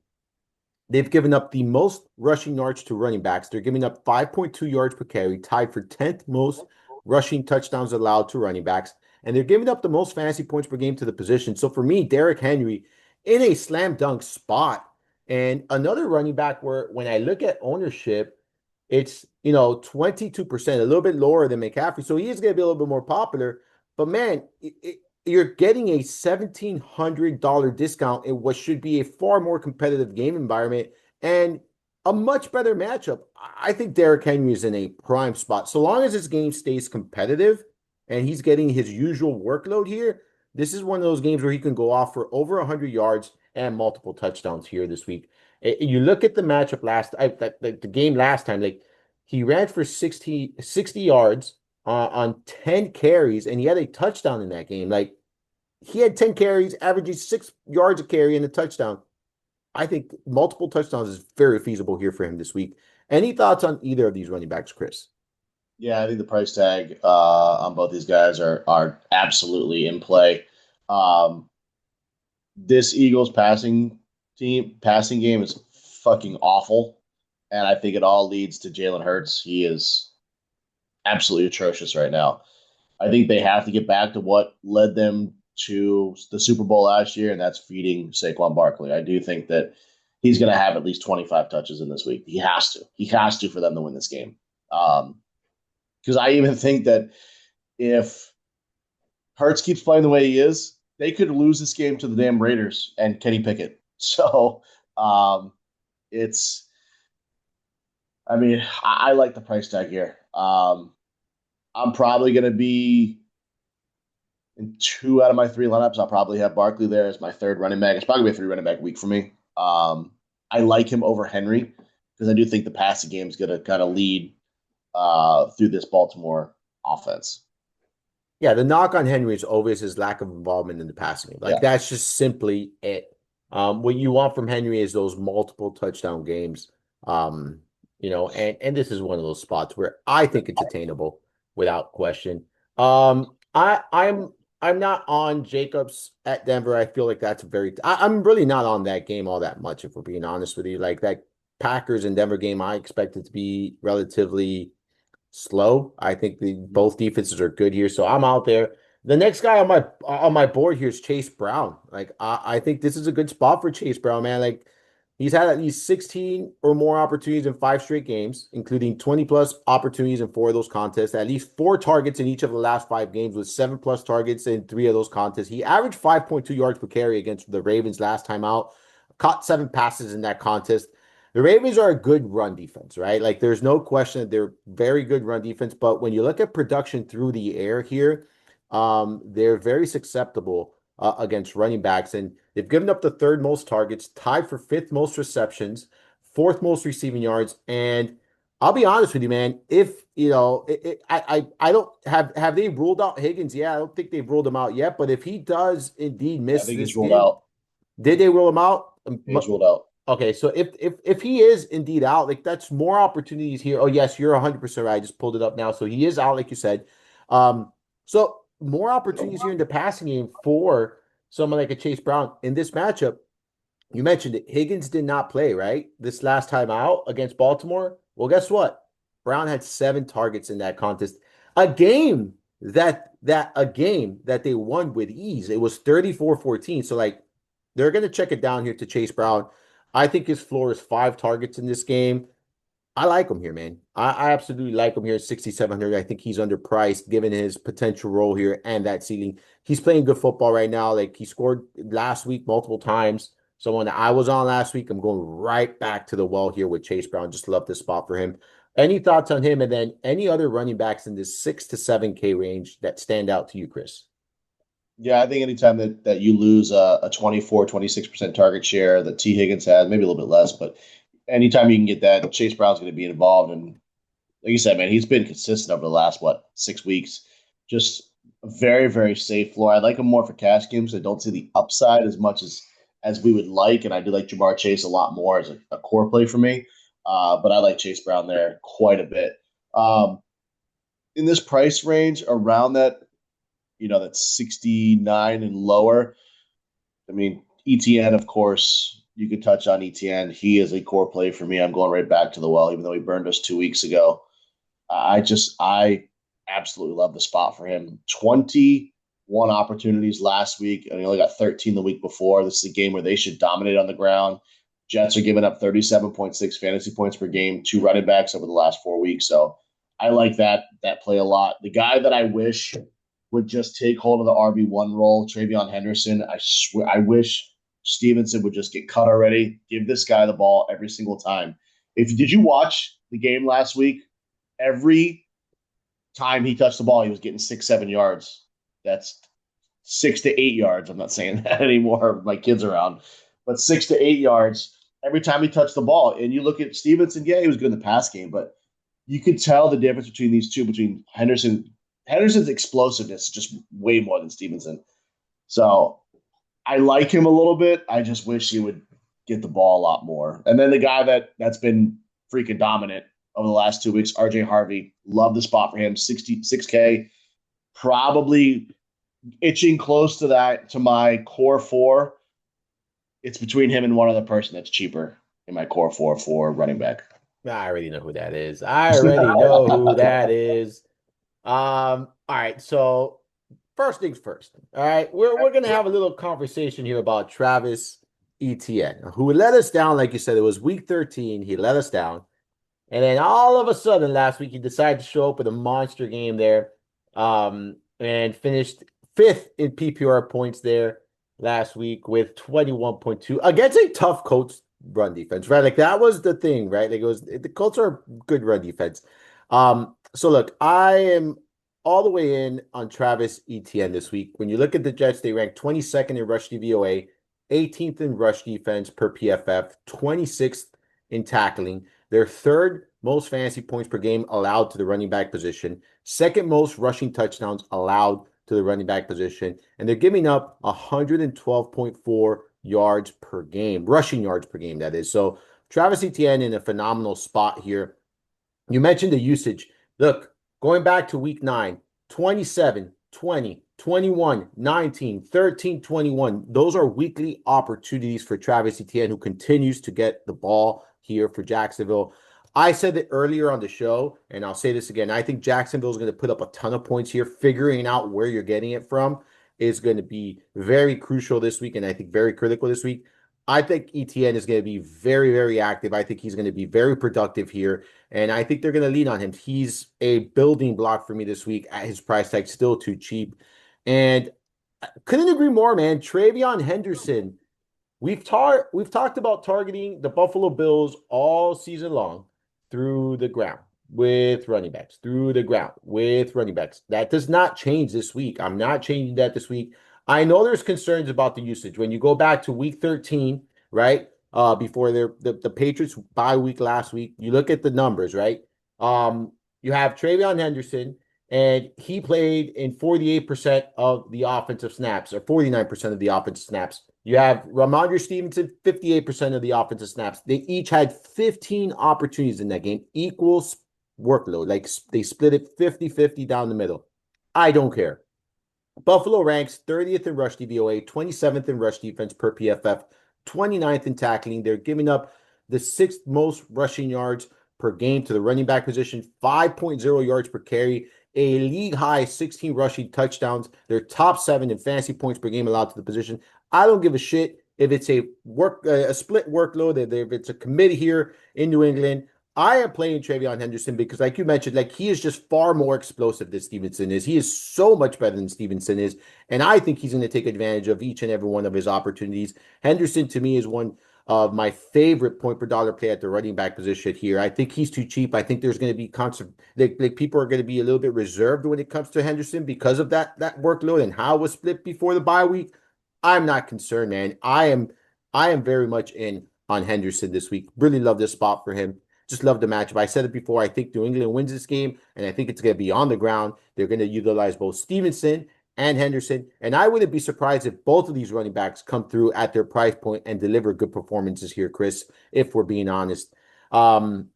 They've given up the most rushing yards to running backs. They're giving up 5.2 yards per carry, tied for 10th most rushing touchdowns allowed to running backs. And they're giving up the most fantasy points per game to the position. So for me, Derrick Henry in a slam dunk spot. And another running back where when I look at ownership, it's 22%, a little bit lower than McCaffrey. So he is going to be a little bit more popular. But man, you're getting a $1,700 discount in what should be a far more competitive game environment and a much better matchup. I think Derrick Henry is in a prime spot. So long as this game stays competitive and he's getting his usual workload here, this is one of those games where he can go off for over 100 yards and multiple touchdowns here this week. You look at the matchup the game last time, like he ran for 60 yards on 10 carries, and he had a touchdown in that game. Like he had 10 carries, averaging 6 yards a carry and a touchdown. I think multiple touchdowns is very feasible here for him this week. Any thoughts on either of these running backs, Chris? Yeah, I think the price tag on both these guys are absolutely in play. Um, this Eagles passing game is fucking awful, and I think it all leads to Jalen Hurts. He is absolutely atrocious right now. I think they have to get back to what led them to the Super Bowl last year, and that's feeding Saquon Barkley. I do think that he's going to have at least 25 touches in this week. He has to. He has to for them to win this game. Because I even think that if Hurts keeps playing the way he is, they could lose this game to the damn Raiders and Kenny Pickett. So it's, I mean, I like the price tag here. I'm probably going to be in 2 out of my 3 lineups. I'll probably have Barkley there as my third running back. It's probably a 3 running back week for me. I like him over Henry because I do think the passing game is going to kind of lead through this Baltimore offense. Yeah, the knock on Henry is always his lack of involvement in the passing game. Like Yeah. that's just simply it. What you want from Henry is those multiple touchdown games. And this is one of those spots where I think it's attainable without question. I'm not on Jacobs at Denver. I feel like that's I'm really not on that game all that much, if we're being honest with you. Like that Packers and Denver game, I expect it to be relatively slow. I think both defenses are good here, so I'm out there. The next guy on my board here is Chase Brown. Like I think this is a good spot for Chase Brown, man. Like he's had at least 16 or more opportunities in 5 straight games, including 20 plus opportunities in 4 of those contests. At least 4 targets in each of the last 5 games, with 7 plus targets in 3 of those contests. He averaged 5.2 yards per carry against the Ravens last time out. Caught 7 passes in that contest. The Ravens are a good run defense, right? Like there's no question that they're very good run defense. But when you look at production through the air here, they're very susceptible against running backs, and they've given up the 3rd most targets, tied for 5th most receptions, 4th most receiving yards. And I'll be honest with you, man. If I don't have they ruled out Higgins? Yeah, I don't think they've ruled him out yet. But if he does indeed Yeah, I miss think he's this ruled game, out. did they rule him out? He's ruled out. Okay, so if he is indeed out, like that's more opportunities here. Oh yes, you're 100% right. I just pulled it up now. So he is out, like you said. So more opportunities here in the passing game for someone like a Chase Brown in this matchup. You mentioned it. Higgins did not play, right? This last time out against Baltimore. Well, guess what? Brown had 7 targets in that contest. A game that a game that they won with ease. It was 34-14. So like they're gonna check it down here to Chase Brown. I think his floor is 5 targets in this game. I like him here, man. I absolutely like him here at 6,700. I think he's underpriced given his potential role here and that ceiling. He's playing good football right now. Like he scored last week multiple times. Someone that I was on last week, I'm going right back to the well here with Chase Brown. Just love this spot for him. Any thoughts on him? And then any other running backs in this 6 to 7K range that stand out to you, Chris? Yeah, I think anytime that you lose a 24, 26% target share that T. Higgins had, maybe a little bit less, but anytime you can get that, Chase Brown's going to be involved. And like you said, man, he's been consistent over the last, 6 weeks. Just a very, very safe floor. I like him more for cash games. I don't see the upside as much as we would like. And I do like Jamar Chase a lot more as a core play for me. But I like Chase Brown there quite a bit. In this price range around that, that's 69 and lower. I mean, ETN, of course, you could touch on ETN. He is a core play for me. I'm going right back to the well, even though he burned us 2 weeks ago. I absolutely love the spot for him. 21 opportunities last week, and he only got 13 the week before. This is a game where they should dominate on the ground. Jets are giving up 37.6 fantasy points per game, 2 running backs over the last 4 weeks. So I like that play a lot. The guy that I wish would just take hold of the RB1 role, Travion Henderson. I wish Stevenson would just get cut already. Give this guy the ball every single time. Did you watch the game last week? Every time he touched the ball, he was getting 6, 7 yards. That's 6 to 8 yards. I'm not saying that anymore. My kids around, but 6 to 8 yards every time he touched the ball. And you look at Stevenson. Yeah, he was good in the pass game, but you could tell the difference between these two. Between Henderson's explosiveness is just way more than Stevenson. So I like him a little bit. I just wish he would get the ball a lot more. And then the guy that's been freaking dominant over the last 2 weeks, RJ Harvey. Love the spot for him. 66K. Probably itching close to that, to my core four. It's between him and one other person that's cheaper in my core four for running back. I already know who that is. I already know who that is. All right. So first things first. All right. We're gonna have a little conversation here about Travis Etienne, who let us down, like you said. It was week 13. He let us down. And then all of a sudden last week he decided to show up with a monster game there. And finished fifth in PPR points there last week with 21.2 against a tough Colts run defense, right? Like that was the thing, right? Like the Colts are good run defense. So look, I am all the way in on Travis Etienne this week. When you look at the Jets, they rank 22nd in rush DVOA, 18th in rush defense per PFF, 26th in tackling. Their third most fantasy points per game allowed to the running back position, second most rushing touchdowns allowed to the running back position, and they're giving up 112.4 yards per game, rushing yards per game, that is. So Travis Etienne in a phenomenal spot here. You mentioned the usage. Look, going back to week 9, 27, 20, 21, 19, 13, 21. Those are weekly opportunities for Travis Etienne, who continues to get the ball here for Jacksonville. I said it earlier on the show, and I'll say this again. I think Jacksonville is going to put up a ton of points here. Figuring out where you're getting it from is going to be very crucial this week, and I think very critical this week. I think ETN is going to be very, very active. I think he's going to be very productive here, and I think they're going to lean on him. He's a building block for me this week at his price tag, still too cheap. And I couldn't agree more, man. Travion Henderson. We've talked about targeting the Buffalo Bills all season long through the ground with running backs, through the ground with running backs. That does not change this week. I'm not changing that this week. I know there's concerns about the usage. When you go back to week 13, right? Before the Patriots bye week last week, you look at the numbers, right? You have Travion Henderson, and he played in 48% of the offensive snaps, or 49% of the offensive snaps. You have Ramondre Stevenson, 58% of the offensive snaps. They each had 15 opportunities in that game, equals workload. Like they split it 50-50 down the middle. I don't care. Buffalo ranks 30th in rush DVOA, 27th in rush defense per PFF, 29th in tackling. They're giving up the sixth most rushing yards per game to the running back position, 5.0 yards per carry. a league high 16 rushing touchdowns. They're top 7 in fantasy points per game allowed to the position. I don't give a shit if it's a split workload, if it's a committee here in New England. I am playing Travion Henderson because, like you mentioned, like he is just far more explosive than Stevenson is. He is so much better than Stevenson is, and I think he's going to take advantage of each and every one of his opportunities. Henderson, to me, is one of my favorite point per dollar play at the running back position here. I think he's too cheap. I think there's going to be like people are going to be a little bit reserved when it comes to Henderson because of that workload and how it was split before the bye week. I'm not concerned, man. I am very much in on Henderson this week. Really love this spot for him. Just love the matchup. I said it before. I think New England wins this game, and I think it's going to be on the ground. They're going to utilize both Stevenson and Henderson, and I wouldn't be surprised if both of these running backs come through at their price point and deliver good performances here, Chris, if we're being honest. Um,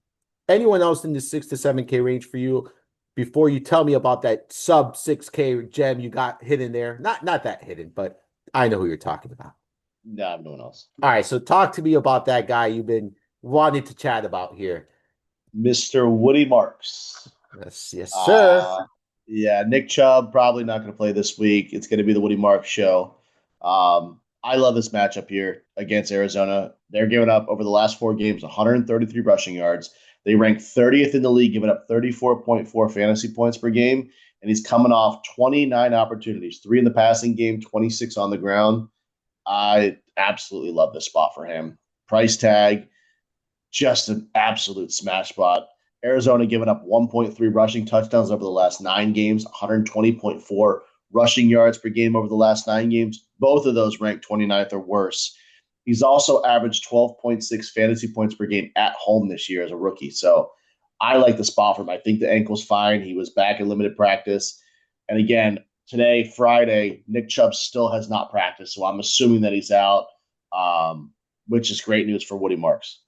Anyone else in the 6 to 7K range for you before you tell me about that sub 6K gem you got hidden there? Not that hidden, but I know who you're talking about. No, I have no one else. All right, so talk to me about that guy you've been wanting to chat about here. Mr. Woody Marks. Yes, yes, sir. Uh, yeah, Nick Chubb probably not going to play this week. It's going to be the Woody Marks show. I love this matchup here against Arizona. They're giving up over the last 4 games 133 rushing yards. They rank 30th in the league, giving up 34.4 fantasy points per game. And he's coming off 29 opportunities, 3 in the passing game, 26 on the ground. I absolutely love this spot for him. Price tag, just an absolute smash spot. Arizona giving up 1.3 rushing touchdowns over the last 9 games, 120.4 rushing yards per game over the last 9 games. Both of those ranked 29th or worse. He's also averaged 12.6 fantasy points per game at home this year as a rookie. So I like the spot for him. I think the ankle's fine. He was back in limited practice. And again, today, Friday, Nick Chubb still has not practiced. So I'm assuming that he's out, which is great news for Woody Marks.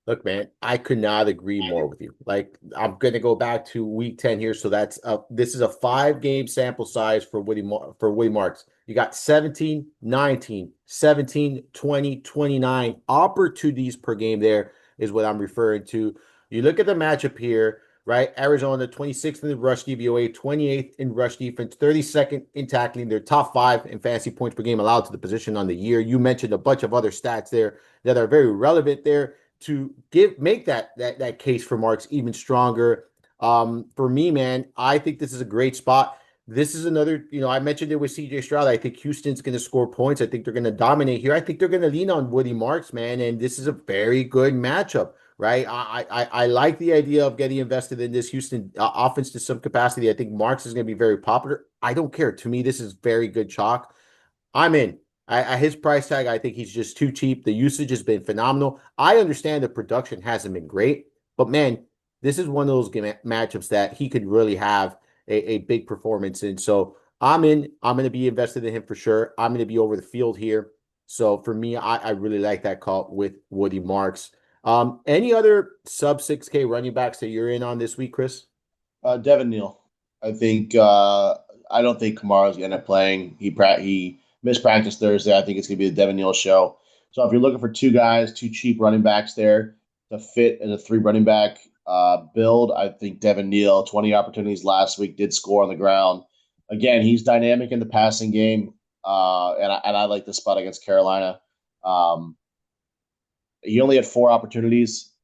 Look, man, I could not agree more with you. Like, I'm going to go back to week 10 here. So this is a 5 game sample size for Woody Marks. You got 17, 19, 17, 20, 29 opportunities per game there is what I'm referring to. You look at the matchup here, right? Arizona, 26th in the rush DVOA, 28th in rush defense, 32nd in tackling. They're top 5 in fantasy points per game allowed to the position on the year. You mentioned a bunch of other stats there that are very relevant there to make that case for Marks even stronger. For me, man, I think this is a great spot. This is another, I mentioned it with CJ Stroud. I think Houston's going to score points. I think they're going to dominate here. I think they're going to lean on Woody Marks, man, and this is a very good matchup, right? I like the idea of getting invested in this Houston offense to some capacity. I think Marks is going to be very popular. I don't care. To me, this is very good chalk. I'm in. At his price tag, I think he's just too cheap. The usage has been phenomenal. I understand the production hasn't been great, but man, this is one of those matchups that he could really have a big performance in. So I'm in. I'm going to be invested in him for sure. I'm going to be over the field here. So for me, I really like that call with Woody Marks. Any other sub 6K running backs that you're in on this week, Chris? Devin Neal. I think I don't think Kamara's going to end up playing. He missed practice Thursday. I think it's going to be the Devin Neal show. So if you're looking for 2 guys, 2 cheap running backs there to fit in a 3 running back build, I think Devin Neal, 20 opportunities last week, did score on the ground. Again, he's dynamic in the passing game, and I like the spot against Carolina. Um, he only had 4 opportunities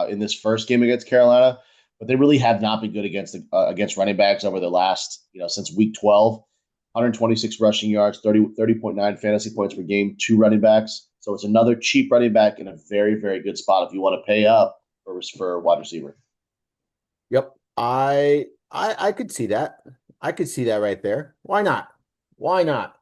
in this first game against Carolina, but they really have not been good against running backs over the last, since week 12. 126 rushing yards, 30.9 fantasy points per game, 2 running backs. So it's another cheap running back in a very, very good spot if you want to pay up for a wide receiver. Yep. I could see that. I could see that right there. Why not? Why not?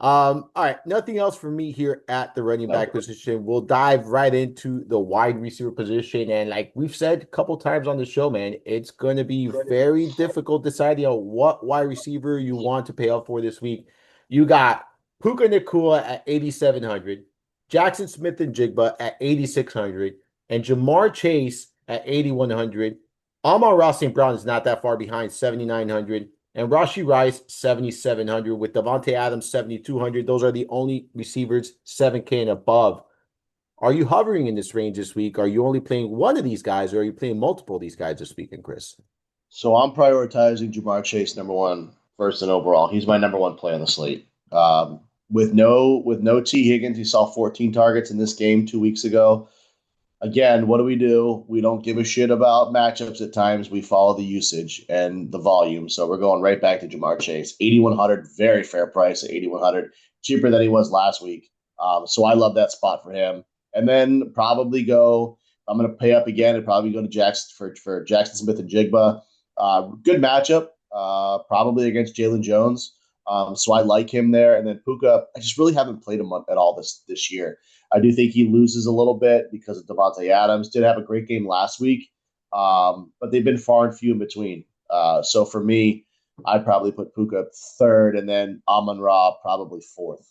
All right, nothing else for me here at the running back position. We'll dive right into the wide receiver position. And like we've said a couple times on the show, man, it's going to be very difficult deciding on what wide receiver you want to pay up for this week. You got Puka Nacua at 8,700, Jackson Smith and Jigba at 8,600, and Jamar Chase at 8,100. Amon-Ra St. Brown is not that far behind, 7,900. And Rashee Rice, 7,700, with Devontae Adams, 7,200. Those are the only receivers 7K and above. Are you hovering in this range this week? Are you only playing one of these guys, or are you playing multiple of these guys this weekend, Chris? So I'm prioritizing Jamar Chase number one first and overall. He's my number one play on the slate. With no T Higgins, he saw 14 targets in this game 2 weeks ago. Again, what do? We don't give a shit about matchups at times. We follow the usage and the volume. So we're going right back to Jamar Chase. 8,100, very fair price at 8,100, cheaper than he was last week. So I love that spot for him. And then probably go, I'm going to pay up again and probably go to Jackson for Jackson Smith and Jigba. Good matchup, probably against Jalen Jones. So I like him there. And then Puka, I just really haven't played him at all this year. I do think he loses a little bit because of Devontae Adams. Did have a great game last week, but they've been far and few in between. So for me, I'd probably put Puka third and then Amon Ra probably fourth.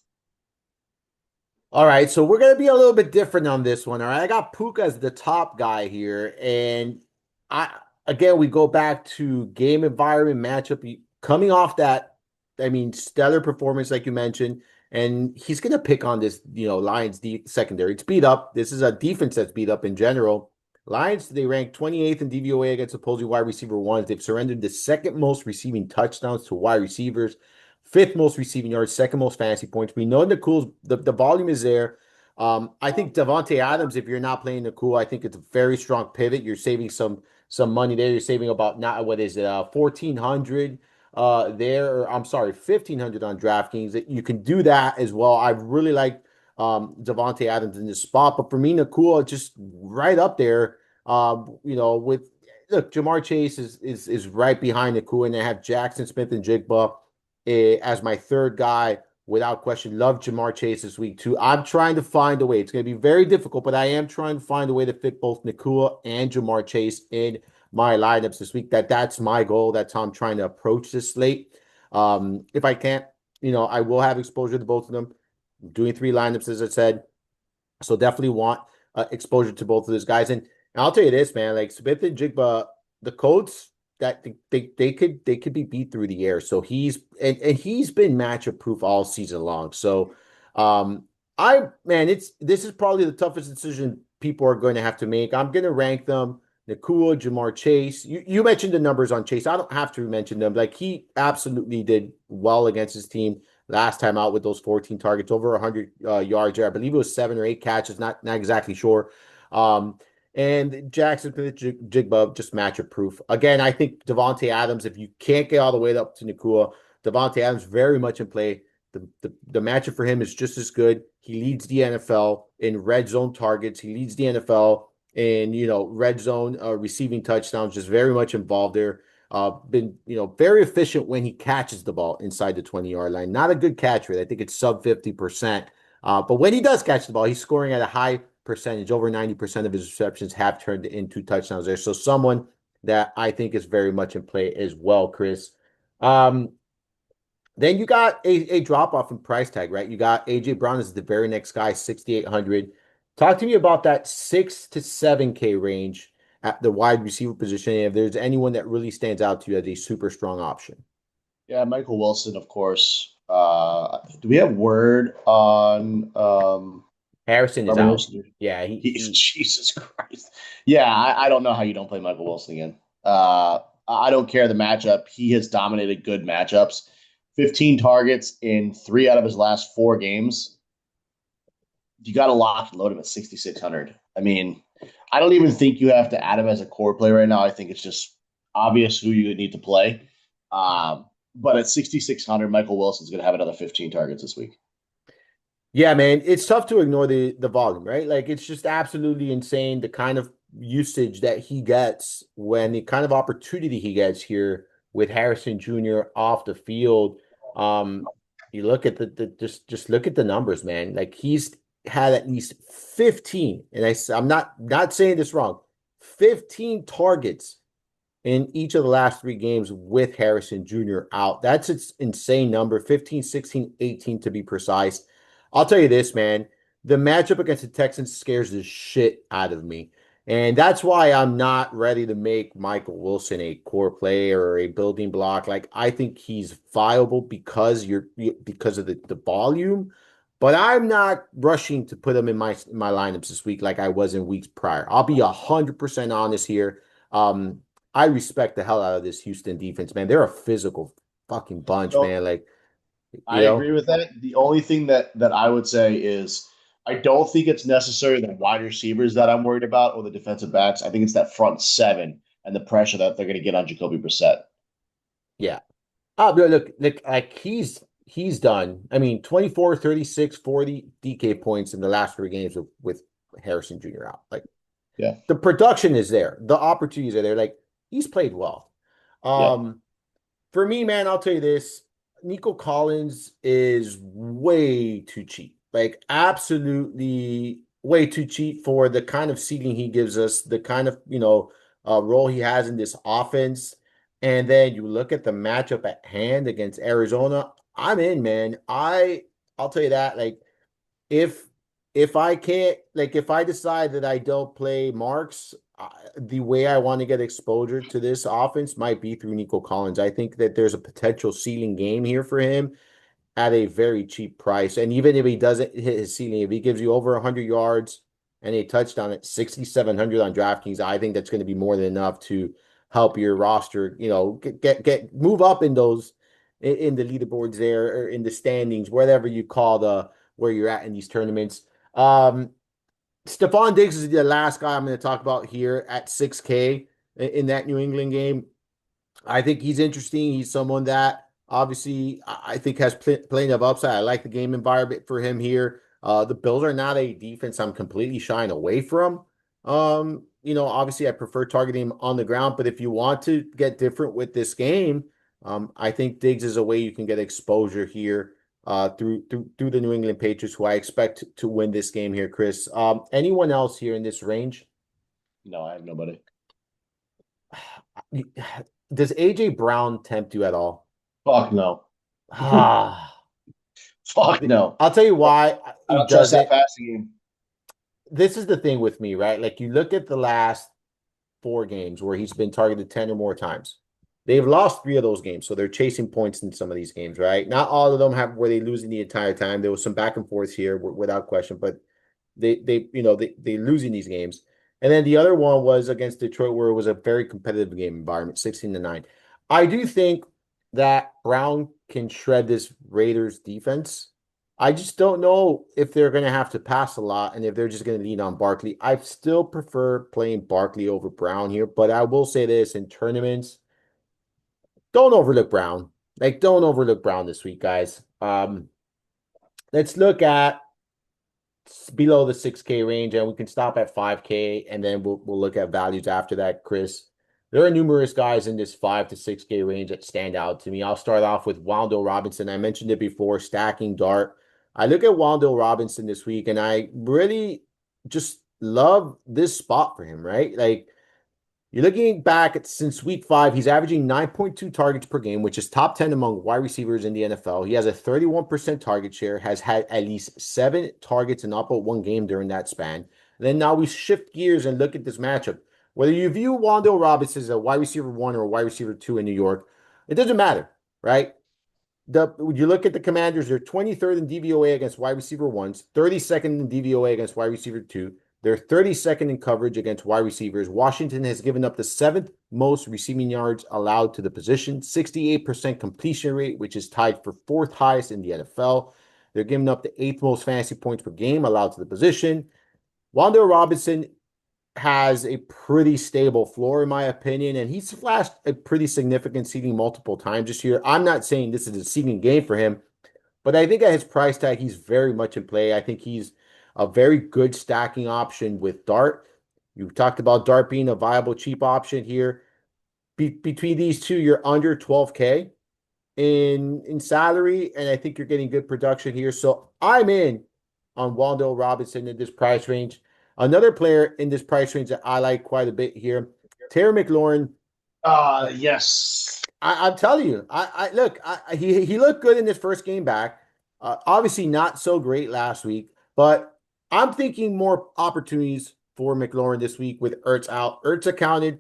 All right, so we're gonna be a little bit different on this one. All right, I got Puka as the top guy here, and I again we go back to game environment matchup coming off that. I mean, stellar performance like you mentioned, and he's gonna pick on this, Lions secondary. It's beat up. This is a defense that's beat up in general. Lions, they rank 28th in DVOA against opposing wide receiver ones. They've surrendered the second most receiving touchdowns to wide receivers, fifth most receiving yards, second most fantasy points. We know the volume is there. I think Devontae Adams, if you're not playing Nakul, I think it's a very strong pivot. You're saving some money there. You're saving about not what is it, 1,400 there, or I'm sorry, 1,500 on DraftKings. You can do that as well. I really like Devontae Adams in this spot, but for me, Nakul just right up there. With look, Jamar Chase is right behind Nakul, and they have Jackson Smith and Jigba as my third guy without question. Love Jamar Chase this week too. I'm trying to find a way. It's going to be very difficult, but I am trying to find a way to fit both Nakua and Jamar Chase in my lineups this week. That's my goal. That's how I'm trying to approach this slate. If I can't, I will have exposure to both of them. I'm doing three lineups, as I said. So definitely want exposure to both of those guys. And I'll tell you this, man, like Smith and Jigba, the Colts that they could be beat through the air. So and he's been matchup proof all season long. So I man, this is probably the toughest decision people are going to have to make. I'm gonna rank them. Nakua, Jamar Chase. You mentioned the numbers on Chase. I don't have to mention them. Like he absolutely did well against his team last time out with those 14 targets, over 100 yards there. I believe it was 7 or 8 catches, not exactly sure. And Jackson Jigba just matchup proof. Again, I think Devontae Adams, if you can't get all the way up to Nakua, Devontae Adams very much in play. The matchup for him is just as good. He leads the NFL in red zone targets. He leads the NFL in red zone receiving touchdowns. Just very much involved there. Been very efficient when he catches the ball inside the 20-yard line. Not a good catch rate. I think it's sub 50%. But when he does catch the ball, he's scoring at a high percentage. Over 90% of his receptions have turned into touchdowns there. So someone that I think is very much in play as well, Chris. Then you got a drop off in price tag, right? You got AJ Brown is the very next guy, 6,800. Talk to me about that 6 to 7K range at the wide receiver position. If there's anyone that really stands out to you as a super strong option. Yeah, Michael Wilson, of course. Do we have word on Harrison is Robert out. Wilson? Yeah, he Jesus Christ. Yeah, I don't know how you don't play Michael Wilson again. I don't care the matchup. He has dominated good matchups. 15 targets in 3 out of his last 4 games. You got to lock and load him at 6,600. I mean, I don't even think you have to add him as a core play right now. I think it's just obvious who you need to play. But at 6,600, Michael Wilson's going to have another 15 targets this week. Yeah, man, it's tough to ignore the volume, right? Like it's just absolutely insane the kind of usage that he gets when the kind of opportunity he gets here with Harrison Jr. off the field. Um, you look at just look at the numbers, man. Like he's had at least 15, and I'm not saying this wrong, 15 targets in each of the last three games with Harrison Jr. out. That's an insane number, 15, 16, 18 to be precise. I'll tell you this, man. The matchup against the Texans scares the shit out of me. And that's why I'm not ready to make Michael Wilson a core player or a building block. Like I think he's viable because of the volume, but I'm not rushing to put him in my lineups this week like I was in weeks prior. I'll be 100% honest here. I respect the hell out of this Houston defense, man. They're a physical fucking bunch, So man. Like, you I agree know, with that. The only thing that I would say is I don't think it's necessarily the wide receivers that I'm worried about or the defensive backs. I think it's that front seven and the pressure that they're going to get on Jacoby Brissett. yeah. But look, like he's done. I mean, 24, 36, 40 DK points in the last 3 games with Harrison Jr. out. Like Yeah, the production is there, the opportunities are there. Like he's played well. yeah, Um, For me, man, I'll tell you this. Nico Collins is way too cheap. Like absolutely way too cheap for the kind of seating he gives us, the kind of, role he has in this offense. And then you look at the matchup at hand against Arizona. I'm in, man. I'll tell you that. Like if if I can't like if I decide that I don't play Marks, the way I want to get exposure to this offense might be through Nico Collins. I think that there's a potential ceiling game here for him at a very cheap price. And even if he doesn't hit his ceiling, if he gives you over 100 yards and a touchdown at 6,700 on DraftKings, I think that's going to be more than enough to help your roster, get move up in those in the leaderboards there or in the standings, whatever you call the where you're at in these tournaments. Um, Stephon Diggs is the last guy I'm going to talk about here at 6K in that New England game. I think he's interesting. He's someone that obviously I think has plenty of upside. I like the game environment for him here. The Bills are not a defense I'm completely shying away from. Obviously I prefer targeting him on the ground, but if you want to get different with this game, I think Diggs is a way you can get exposure here through the New England Patriots, who I expect to win this game here, Chris. Anyone else here in this range? no, I have nobody. Does AJ Brown tempt you at all? Fuck no. Ah, Fuck no. I'll tell you why I he don't trust that doesn't. passing game. This is the thing with me, right? Like you look at the last 4 games where he's been targeted 10 or more times. They've lost 3 of those games, so they're chasing points in some of these games, right? Not all of them have where they losing the entire time. There was some back and forth here without question, but they losing these games. And then the other one was against Detroit, where it was a very competitive game environment, 16-9. I do think that Brown can shred this Raiders defense. I just don't know if they're going to have to pass a lot and if they're just going to lean on Barkley. I still prefer playing Barkley over Brown here, but I will say this in tournaments, don't overlook Brown. Like, don't overlook Brown this week, guys. Let's look at below the 6K range, and we can stop at 5K, and then we'll look at values after that, Chris. There are numerous guys in this 5 to 6K range that stand out to me. I'll start off with Wando Robinson. I mentioned it before, stacking dart. I look at Wando Robinson this week, and I really just love this spot for him, right? Like you're looking back at since week 5, he's averaging 9.2 targets per game, which is top 10 among wide receivers in the NFL. He has a 31% target share, has had at least 7 targets in all but 1 game during that span. And then now we shift gears and look at this matchup. Whether you view Wando Robinson as a wide receiver 1 or a wide receiver 2 in New York, it doesn't matter, right? You look at the Commanders, they're 23rd in DVOA against wide receiver ones, 32nd in DVOA against wide receiver two. They're 32nd in coverage against wide receivers. Washington has given up the 7th most receiving yards allowed to the position, 68% completion rate, which is tied for 4th highest in the NFL. They're giving up the 8th most fantasy points per game allowed to the position. Wando Robinson has a pretty stable floor, in my opinion, and he's flashed a pretty significant seeding multiple times this year. I'm not saying this is a seeding game for him, but I think at his price tag, he's very much in play. I think he's a very good stacking option with Dart. You talked about Dart being a viable, cheap option here. Between these two, you're under 12K in salary, and I think you're getting good production here. So I'm in on Wando Robinson in this price range. Another player in this price range that I like quite a bit here, Terry McLaurin. Yes. I'm telling you, I look, he looked good in his first game back. Obviously, not so great last week, but I'm thinking more opportunities for McLaurin this week with Ertz out. Ertz accounted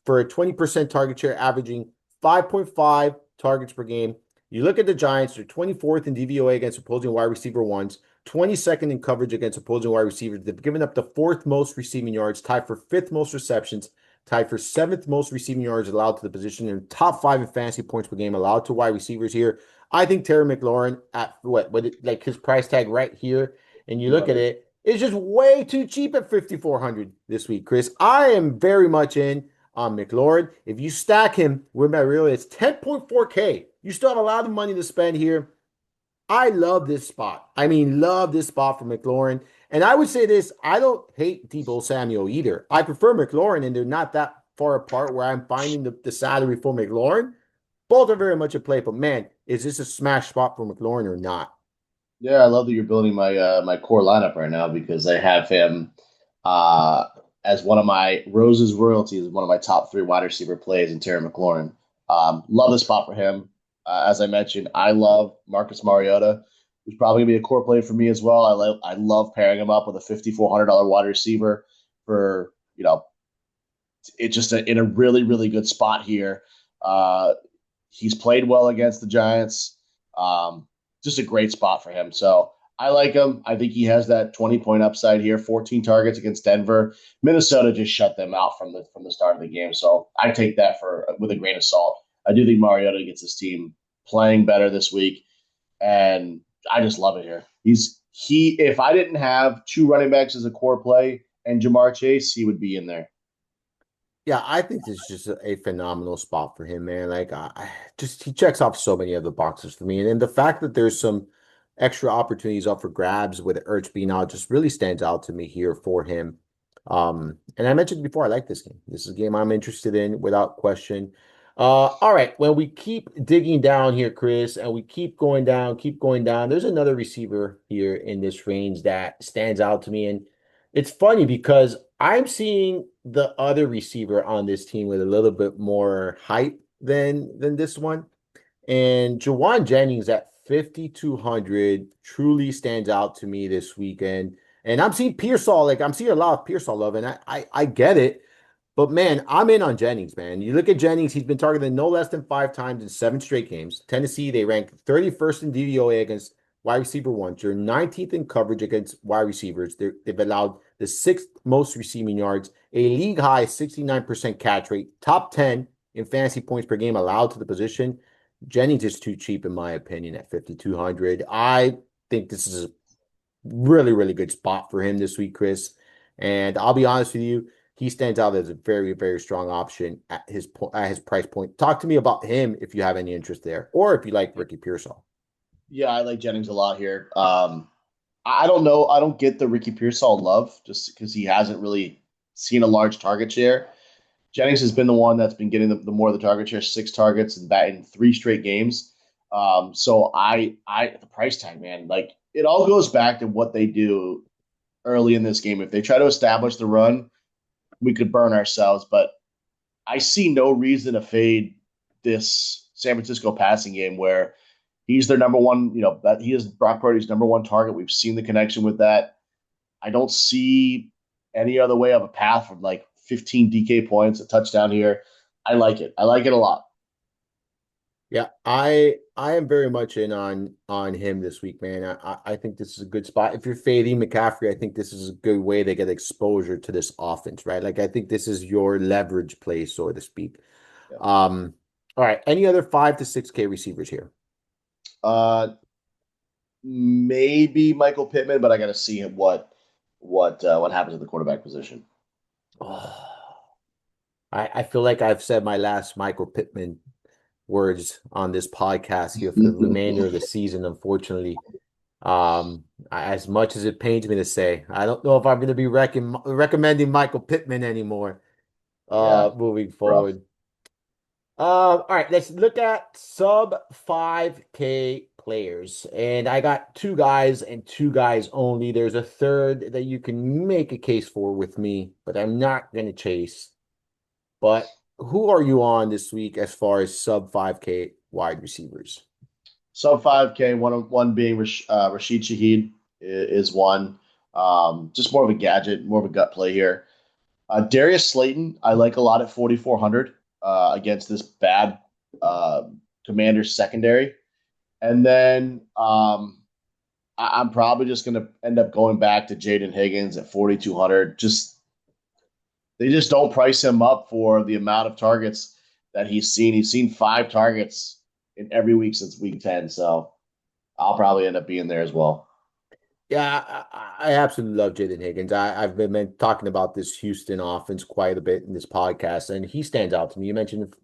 for a 20% target share, averaging 5.5 targets per game. You look at the Giants, they're 24th in DVOA against opposing wide receiver ones, 22nd in coverage against opposing wide receivers. They've given up the 4th most receiving yards, tied for 5th most receptions, tied for seventh most receiving yards allowed to the position, and top five in fantasy points per game allowed to wide receivers here. I think Terry McLaurin at like his price tag right here, and you look at 200. it, it's just way too cheap at 5,400 this week, Chris. I am very much in on McLaurin. If you stack him with my real, it's 10.4K. You still have a lot of money to spend here. I love this spot. I mean, love this spot for McLaurin. And I would say this, I don't hate Debo Samuel either. I prefer McLaurin, and they're not that far apart where I'm finding the salary for McLaurin. Both are very much a play, but man, is this a smash spot for McLaurin or not? Yeah, I love that you're building my core lineup right now because I have him uh, as one of my Rose's royalties, one of my top three wide receiver plays in Terry McLaurin. Love the spot for him. As I mentioned, I love Marcus Mariota, who's probably gonna be a core play for me as well. I love pairing him up with a $5,400 wide receiver for it's just in a really really good spot here. Uh, he's played well against the Giants. Um, just a great spot for him. So I like him. I think he has that 20-point upside here. 14 targets against Denver. Minnesota just shut them out from the start of the game. So I take that for with a grain of salt. I do think Mariota gets his team playing better this week, and I just love it here. He. If I didn't have two running backs as a core play and Jamar Chase, he would be in there. Yeah, I think this is just a phenomenal spot for him, man. Like, just he checks off so many other boxes for me, and then the fact that there's some extra opportunities up for grabs with Ertz being out just really stands out to me here for him. And I mentioned before, I like this game. This is a game I'm interested in without question. All right, when we keep digging down here, Chris, and we keep going down. There's another receiver here in this range that stands out to me, and it's funny because I'm seeing the other receiver on this team with a little bit more hype than this one. And Jawan Jennings at 5,200 truly stands out to me this weekend. And I'm seeing Pearsall, like I'm seeing a lot of Pearsall love, and I get it. But man, I'm in on Jennings, man. You look at Jennings, he's been targeted no less than 5 times in 7 straight games. Tennessee, they rank 31st in DVOA against wide receiver ones. They're 19th in coverage against wide receivers. They've allowed the sixth most receiving yards, a league high 69% catch rate, top 10 in fantasy points per game allowed to the position. Jennings is too cheap, in my opinion, at 5,200. I think this is a really, really good spot for him this week, Chris. And I'll be honest with you, he stands out as a very, very strong option at his price point. Talk to me about him if you have any interest there, or if you like Ricky Pearsall. Yeah, I like Jennings a lot here. I don't know. I don't get the Ricky Pearsall love just because he hasn't really seen a large target share. Jennings has been the one that's been getting the more of the target share, 6 targets and that in 3 straight games. So I the price tag, man, like it all goes back to what they do early in this game. If they try to establish the run, we could burn ourselves. But I see no reason to fade this San Francisco passing game where he's their number one. That he is Brock Purdy's number one target. We've seen the connection with that. I don't see any other way of a path from like 15 DK points, a touchdown here. I like it. I like it a lot. Yeah, I am very much in on him this week, man. I think this is a good spot. If you're fading McCaffrey, I think this is a good way to get exposure to this offense, right? Like I think this is your leverage play, so to speak. Yeah. All right. Any other 5 to 6K receivers here? Uh, maybe Michael Pittman, but I got to see what happens at the quarterback position. Oh, I feel like I've said my last Michael Pittman words on this podcast here for the remainder of the season, unfortunately. As much as it pains me to say, I don't know if I'm going to be recommending Michael Pittman anymore Yeah, moving rough. forward. All right, let's look at sub 5K players. And I got two guys and two guys only. There's a third that you can make a case for with me, but I'm not going to chase. But who are you on this week as far as sub 5K wide receivers? Sub 5K, one being Rashid Shaheed is one. Just more of a gadget, more of a gut play here. Darius Slayton, I like a lot at 4,400 against this bad uh, Commanders secondary. And then I'm probably just going to end up going back to Jaden Higgins at 4,200. Just They just don't price him up for the amount of targets that he's seen. He's seen 5 targets in every week since week 10. So I'll probably end up being there as well. Yeah, I absolutely love Jaden Higgins. I've been talking about this Houston offense quite a bit in this podcast, and he stands out to me. You mentioned,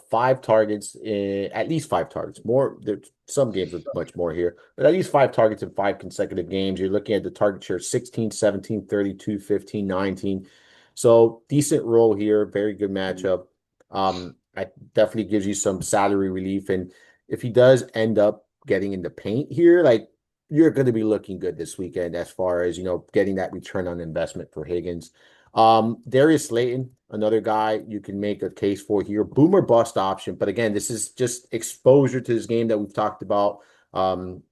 5 targets, at least 5 targets. More, there's some games with much more here, but at least 5 targets in 5 consecutive games. You're looking at the target share 16, 17, 32, 15, 19. So decent role here, very good matchup. I definitely gives you some salary relief, and if he does end up getting in the paint here, like you're going to be looking good this weekend as far as, getting that return on investment for Higgins. Darius Slayton, another guy you can make a case for here. Boomer bust option. But again, this is just exposure to this game that we've talked about. Um,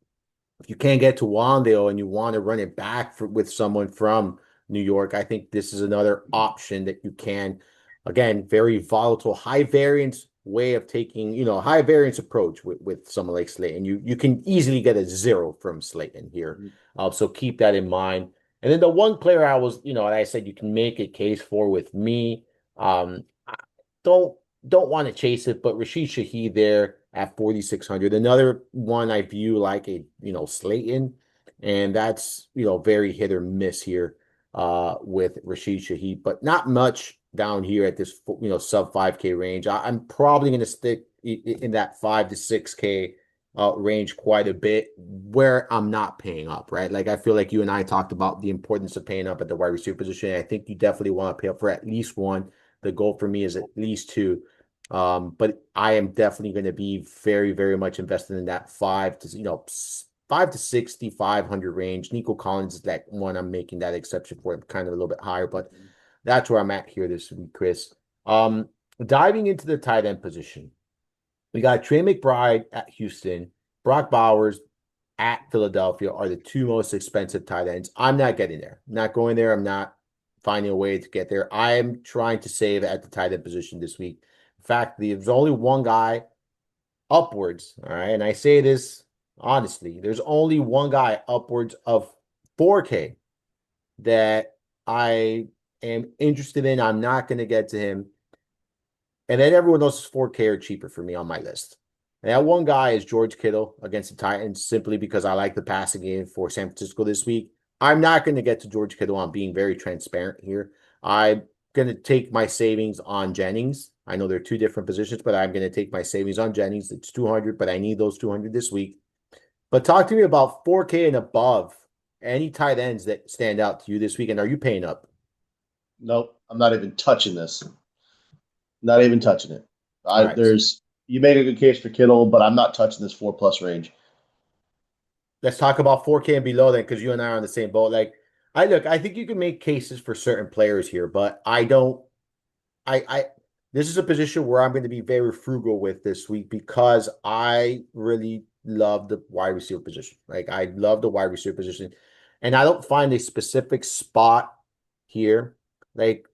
if you can't get to Wandale and you want to run it back with someone from New York, I think this is another option that you can. Again, very volatile, high variance way of taking, high variance approach with someone like Slayton. You can easily get a 0 from Slayton here. So keep that in mind. And then the one player I was, I said you can make a case for with me. I don't don't want to chase it, but Rashid Shaheed there at 4,600. Another one I view like a, Slayton, and that's, very hit or miss here with Rashid Shaheed, but not much down here at this, sub 5K range. I'm probably going to stick in that 5 to 6K range quite a bit where I'm not paying up, right? Like I feel like you and I talked about the importance of paying up at the wide receiver position. I think you definitely want to pay up for at least one. The goal for me is at least two. But I am definitely going to be very, very much invested in that 5 to 6,500 range. Nico Collins is that one I'm making that exception for. I'm kind of a little bit higher, but that's where I'm at here this week, Chris. Diving into the tight end position, we got Trey McBride at Houston, Brock Bowers at Philadelphia are the two most expensive tight ends. I'm not getting there. I'm not going there. I'm not finding a way to get there. I'm trying to save at the tight end position this week. In fact, there's only one guy upwards. All right. And I say this honestly, there's only one guy upwards of 4K that I am interested in. I'm not going to get to him. And then everyone else is 4K or cheaper for me on my list. And that one guy is George Kittle against the Titans simply because I like the passing game for San Francisco this week. I'm not going to get to George Kittle. I'm being very transparent here. I'm going to take my savings on Jennings. I know they're two different positions, but I'm going to take my savings on Jennings. It's 200, but I need those 200 this week. But talk to me about 4K and above. Any tight ends that stand out to you this week, and are you paying up? Nope, I'm not even touching this. Not even touching it. All I right. there's you make a good case for Kittle, but I'm not touching this 4+ range. Let's talk about 4K and below then, because you and I are on the same boat. Like, I think you can make cases for certain players here, but I don't. I this is a position where I'm going to be very frugal with this week because I really love the wide receiver position. Like, I love the wide receiver position, and I don't find a specific spot here. Like,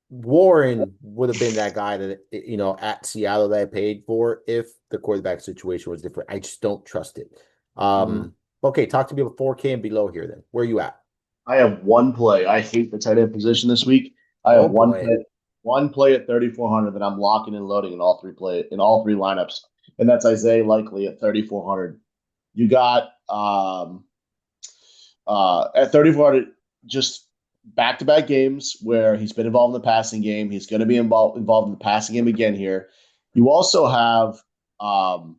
Warren would have been that guy that, at Seattle that I paid for if the quarterback situation was different. I just don't trust it. Mm. Okay, talk to me about 4K and below here then. Where are you at? I have one play. I hate the tight end position this week. I have Oh boy. one play at 3,400 that I'm locking and loading in all three lineups, and that's Isaiah Likely at 3,400. You got at 3,400 just back-to-back games where he's been involved in the passing game. He's going to be involved in the passing game again here. You also have um,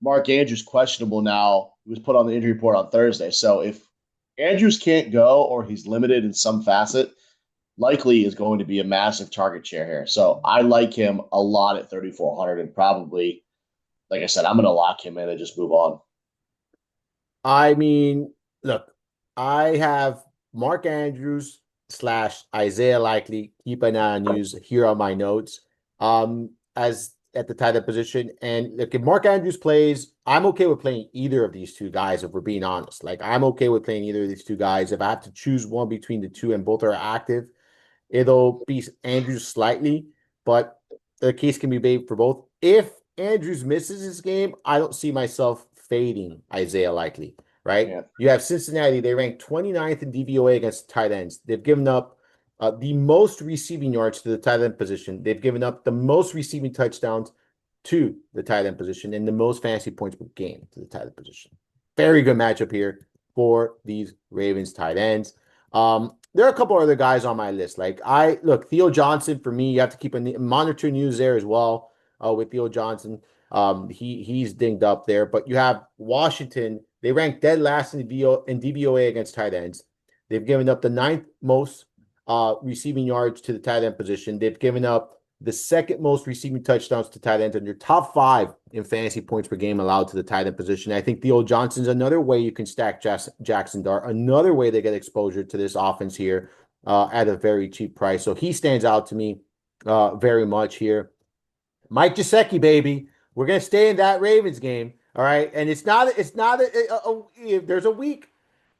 Mark Andrews questionable now. He was put on the injury report on Thursday. So if Andrews can't go or he's limited in some facet, Likely is going to be a massive target share here. So I like him a lot at 3,400 and probably, like I said, I'm going to lock him in and just move on. I mean, look, I have Mark Andrews slash Isaiah Likely. Keep an eye on news here on my notes. As at the tight end position. And look, if Mark Andrews plays, I'm okay with playing either of these two guys, if we're being honest. Like, I'm okay with playing either of these two guys. If I have to choose one between the two and both are active, it'll be Andrews slightly, but the case can be made for both. If Andrews misses his game, I don't see myself fading Isaiah Likely, right? Yeah. You have Cincinnati. They rank 29th in DVOA against tight ends. They've given up the most receiving yards to the tight end position. They've given up the most receiving touchdowns to the tight end position and the most fantasy points per game to the tight end position. Very good matchup here for these Ravens tight ends. There are a couple other guys on my list. Like I look, Theo Johnson for me, you have to keep a monitor news there as well with Theo Johnson. He's dinged up there, but you have Washington. They rank dead last in DVOA against tight ends. They've given up the ninth most receiving yards to the tight end position. They've given up the second most receiving touchdowns to tight ends, and you're top five in fantasy points per game allowed to the tight end position. I think Theo Johnson's another way you can stack Jackson Dart, another way they get exposure to this offense here at a very cheap price. So he stands out to me very much here. Mike Gesicki, baby. We're gonna stay in that Ravens game. All right. And there's a week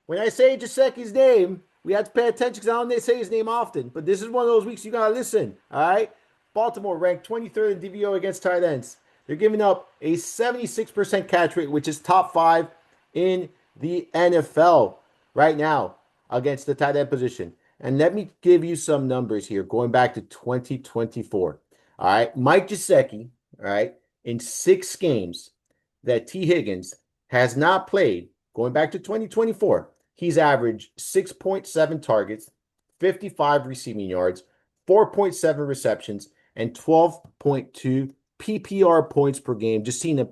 when I say Gesicki's name, we have to pay attention because I don't say his name often. But this is one of those weeks you gotta listen. All right. Baltimore ranked 23rd in DVO against tight ends. They're giving up a 76% catch rate, which is top five in the NFL right now against the tight end position. And let me give you some numbers here going back to 2024. All right. Mike Gesicki, all right, in 6 games that T. Higgins has not played, going back to 2024, he's averaged 6.7 targets, 55 receiving yards, 4.7 receptions, and 12.2 PPR points per game. Just seeing a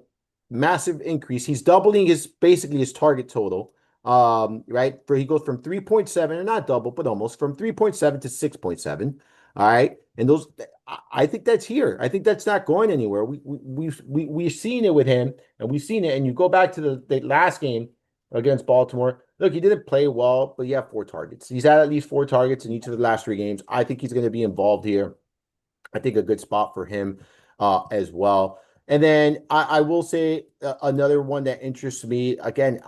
massive increase. He's doubling basically his target total. Right? He goes from 3.7, and not double, but almost from 3.7 to 6.7. All right. And I think that's here. I think that's not going anywhere. We've seen it with him, and we've seen it. And you go back to the last game against Baltimore. Look, he didn't play well, but he had 4 targets. He's had at least 4 targets in each of the last 3 games. I think he's going to be involved here. I think a good spot for him as well. And then I will say another one that interests me. Again,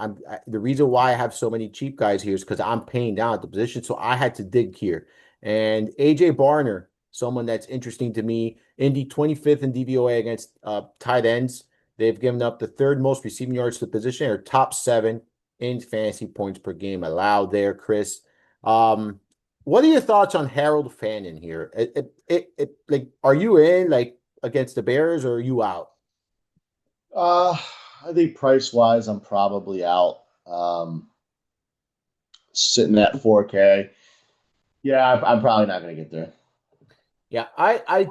the reason why I have so many cheap guys here is because I'm paying down at the position, so I had to dig here. And AJ Barner, someone that's interesting to me, Indy 25th in DVOA against tight ends. They've given up the third most receiving yards to the position, or top 7 in fantasy points per game allowed there, Chris. What are your thoughts on Harold Fannin here? Like, are you in like against the Bears, or are you out? I think price wise, I'm probably out. Sitting at 4K. Yeah, I'm probably not going to get there. Yeah, I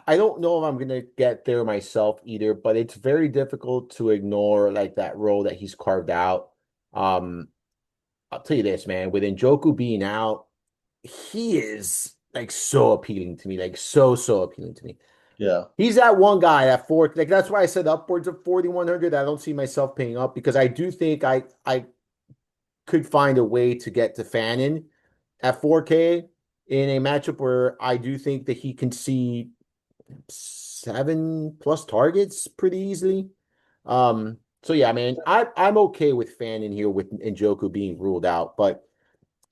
don't know if I'm gonna get there myself either, but it's very difficult to ignore like that role that he's carved out. Um, I'll tell you this, man, with Njoku being out, he is like so appealing to me, like so appealing to me. Yeah. He's that one guy at four, like that's why I said upwards of 4,100. I don't see myself paying up because I do think I could find a way to get to Fannin at 4K in a matchup where I do think that he can see 7+ targets pretty easily. So yeah, man, I'm okay with Fannin here with Njoku being ruled out, but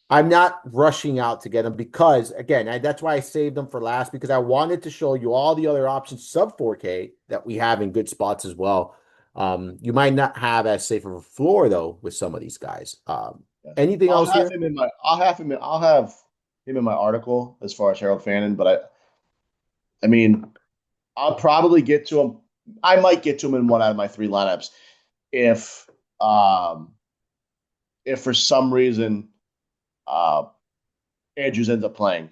I'm not rushing out to get him because, again, that's why I saved them for last because I wanted to show you all the other options sub 4K that we have in good spots as well. You might not have as safe of a floor though with some of these guys. Yeah. Anything else here? I'll have him in my article as far as Harold Fannin, but I mean, I'll probably get to him. I might get to him in one out of my 3 lineups if um if for some reason uh Andrews ends up playing.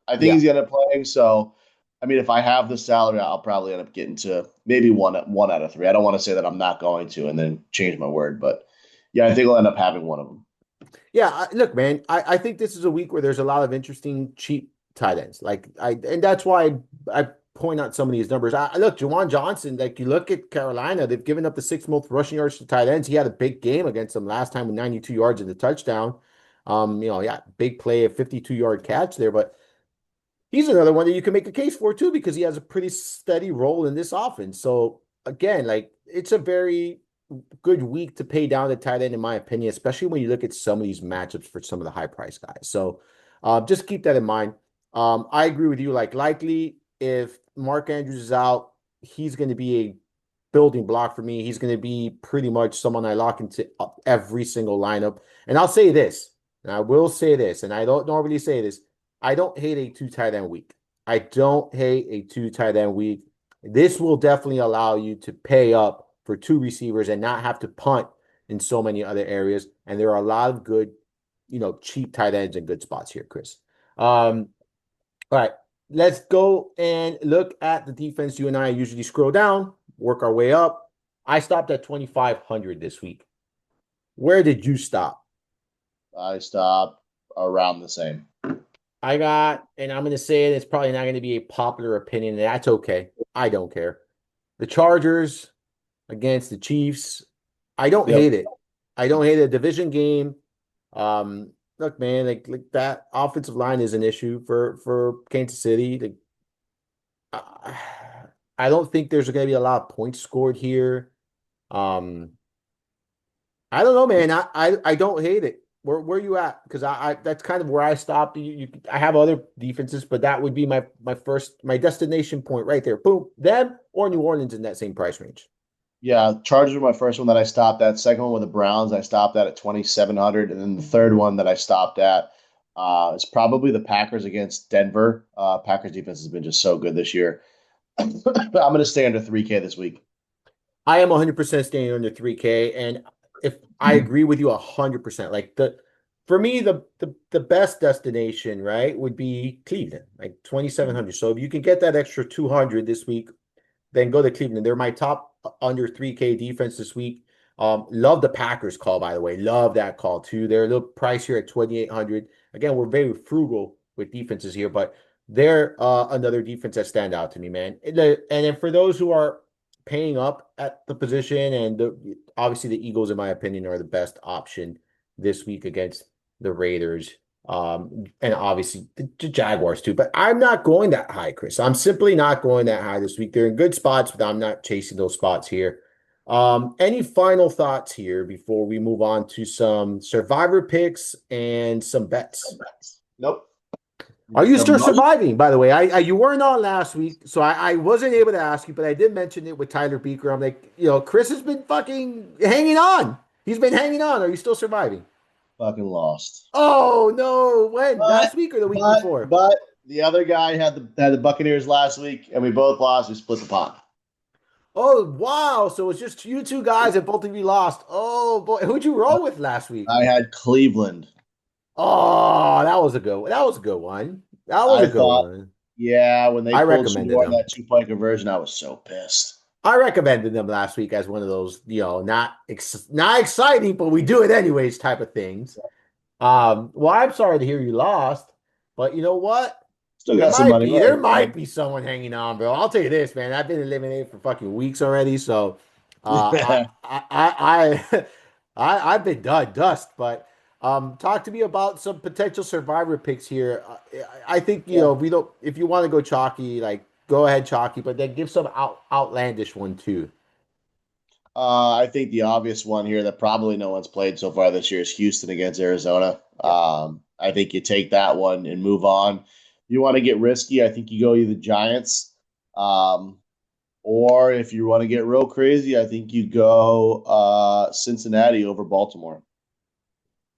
I think Yeah. he's gonna end up playing. So, I mean, if I have the salary, I'll probably end up getting to maybe one out of 3. I don't want to say that I'm not going to and then change my word, but yeah, I think I'll end up having one of them. Yeah, look, man, I think this is a week where there's a lot of interesting cheap tight ends. And that's why I point out some of these numbers. Look, Juwan Johnson, like you look at Carolina, they've given up the 6th most rushing yards to tight ends. He had a big game against them last time with 92 yards in the touchdown. Yeah, big play, a 52-yard catch there, but he's another one that you can make a case for too because he has a pretty steady role in this offense. So again, like it's a very good week to pay down the tight end, in my opinion, especially when you look at some of these matchups for some of the high price guys. So just keep that in mind. I agree with you. Like likely if Mark Andrews is out, he's going to be a building block for me. He's going to be pretty much someone I lock into every single lineup. And I'll say this, and I will say this, and I don't normally say this. I don't hate a two tight end week. I don't hate a two tight end week. This will definitely allow you to pay up for two receivers and not have to punt in so many other areas. And there are a lot of good, cheap tight ends and good spots here, Chris. All right, let's go and look at the defense. You and I usually scroll down, work our way up. I stopped at 2,500 this week. Where did you stop? I stopped around the same. I got, and I'm going to say it, it's probably not going to be a popular opinion, and that's okay. I don't care. The Chargers against the Chiefs. I don't Yep. hate it. I don't hate a division game. Look, man, like that offensive line is an issue for Kansas City. I don't think there's going to be a lot of points scored here. Um, I don't know, man. I don't hate it. Where you at? Because I that's kind of where I stopped. I have other defenses, but that would be my destination point right there. Boom, them or New Orleans in that same price range. Yeah, Chargers were my first one that I stopped at. Second one with the Browns, I stopped at 2,700, and then the third one that I stopped at is probably the Packers against Denver. Packers defense has been just so good this year. I'm going to stay under 3K this week. I am 100% staying under 3K, and if I agree with you 100%, like for me the best destination, right, would be Cleveland, like 2,700. So if you can get that extra 200 this week, then go to Cleveland. They're my top under 3K defense this week. Love the Packers call, by the way. Love that call too. They're a little pricier at 2,800. Again, we're very frugal with defenses here, but they're another defense that stand out to me, man. And then for those who are paying up at the position, and obviously the Eagles, in my opinion, are the best option this week against the Raiders. And obviously the Jaguars too, but I'm not going that high, Chris. I'm simply not going that high this week. They're in good spots, but I'm not chasing those spots here. Any final thoughts here before we move on to some survivor picks and some bets? Nope. Are you still No. surviving, by the way? You weren't on last week, so I wasn't able to ask you, but I did mention it with Tyler Beaker. I'm like, Chris has been fucking hanging on. He's been hanging on. Are you still surviving? Fucking lost. Oh no! When? But Last week or the week but before? but the other guy had the Buccaneers last week, and we both lost. We split the pot. Oh wow! So it's just you two guys, and both of you lost. Oh boy, who'd you roll with last week? I had Cleveland. Oh, that was a good one. That was a good one. That was I a good thought, one. yeah, when they I pulled recommended Shador on them. that 2 point conversion, I was so pissed. I recommended them last week as one of those, not exciting, but we do it anyways type of things. Well, I'm sorry to hear you lost, but you know what? Still got some money There left. might be someone hanging on, bro. I'll tell you this, man. I've been eliminated for fucking weeks already, so I I've been done dust. But talk to me about some potential survivor picks here. I think Yeah. if you want to go chalky, like go ahead chalky, but then give some outlandish one too. I think the obvious one here that probably no one's played so far this year is Houston against Arizona. Yeah. I think you take that one and move on. You want to get risky, I think you go either Giants, or if you want to get real crazy, I think you go Cincinnati over Baltimore.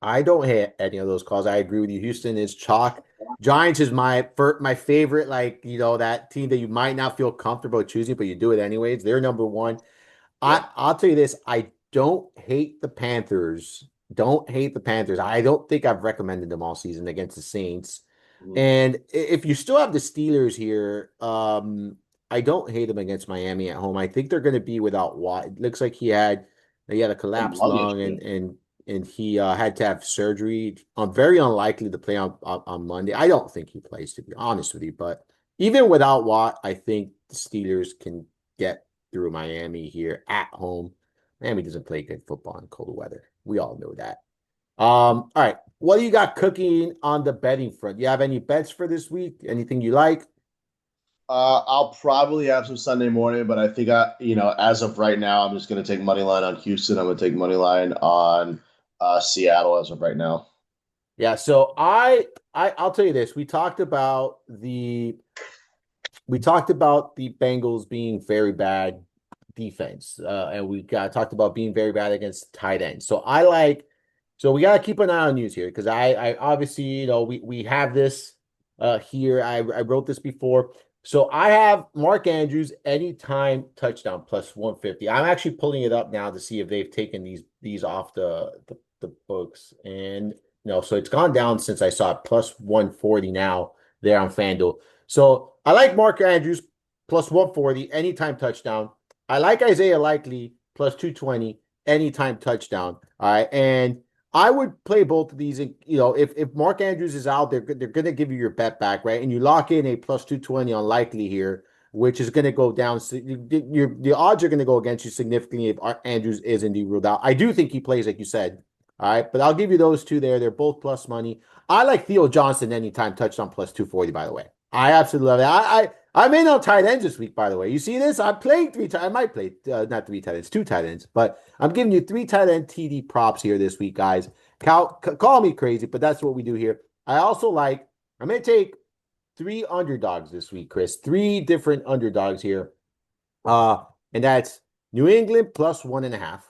I don't hate any of those calls. I agree with you. Houston is chalk. Giants is my favorite, like, that team that you might not feel comfortable choosing, but you do it anyways. They're number one. Yep. I'll tell you this. I don't hate the Panthers. Don't hate the Panthers. I don't think I've recommended them all season against the Saints. Mhm. And if you still have the Steelers here, I don't hate them against Miami at home. I think they're going to be without Watt. It looks like he had a Some collapsed luggage, lung dude. and he had to have surgery. Very unlikely to play on Monday. I don't think he plays, to be honest with you. But even without Watt, I think the Steelers can get through Miami here at home. Miami doesn't play good football in cold weather. We all know that. All right. What do you got cooking on the betting front? You have any bets for this week? Anything you like? I'll probably have some Sunday morning, but I think as of right now, I'm just going to take money line on Houston. I'm going to take money line on Seattle as of right now. Yeah, so I'll tell you this. We talked about the Bengals being very bad defense, and we got talked about being very bad against tight ends. So we got to keep an eye on news here because I obviously we have this. here. I wrote this before. So I have Mark Andrews anytime touchdown plus 150. I'm actually pulling it up now to see if they've taken these off the books. And no, so it's gone down since I saw it plus 140 now there on FanDuel. So I like Mark Andrews plus 140 anytime touchdown. I like Isaiah Likely plus 220 anytime touchdown. All right. And I would play both of these. If Mark Andrews is out, they're going to give you your bet back, right? And you lock in a plus 220 on Likely here, which is going to go down. The odds are going to go against you significantly if Andrews is indeed ruled out. I do think he plays, like you said. All right. But I'll give you those two there. They're both plus money. I like Theo Johnson anytime touchdown plus 240, by the way. I absolutely love it. I'm in on tight ends this week, by the way. You see this? I'm playing three tight. I might play not three tight ends, two tight ends, but I'm giving you three tight end TD props here this week, guys. Call me crazy, but that's what we do here. I also like. I'm going to take three underdogs this week, Chris. Three different underdogs here, and that's New England plus 1.5.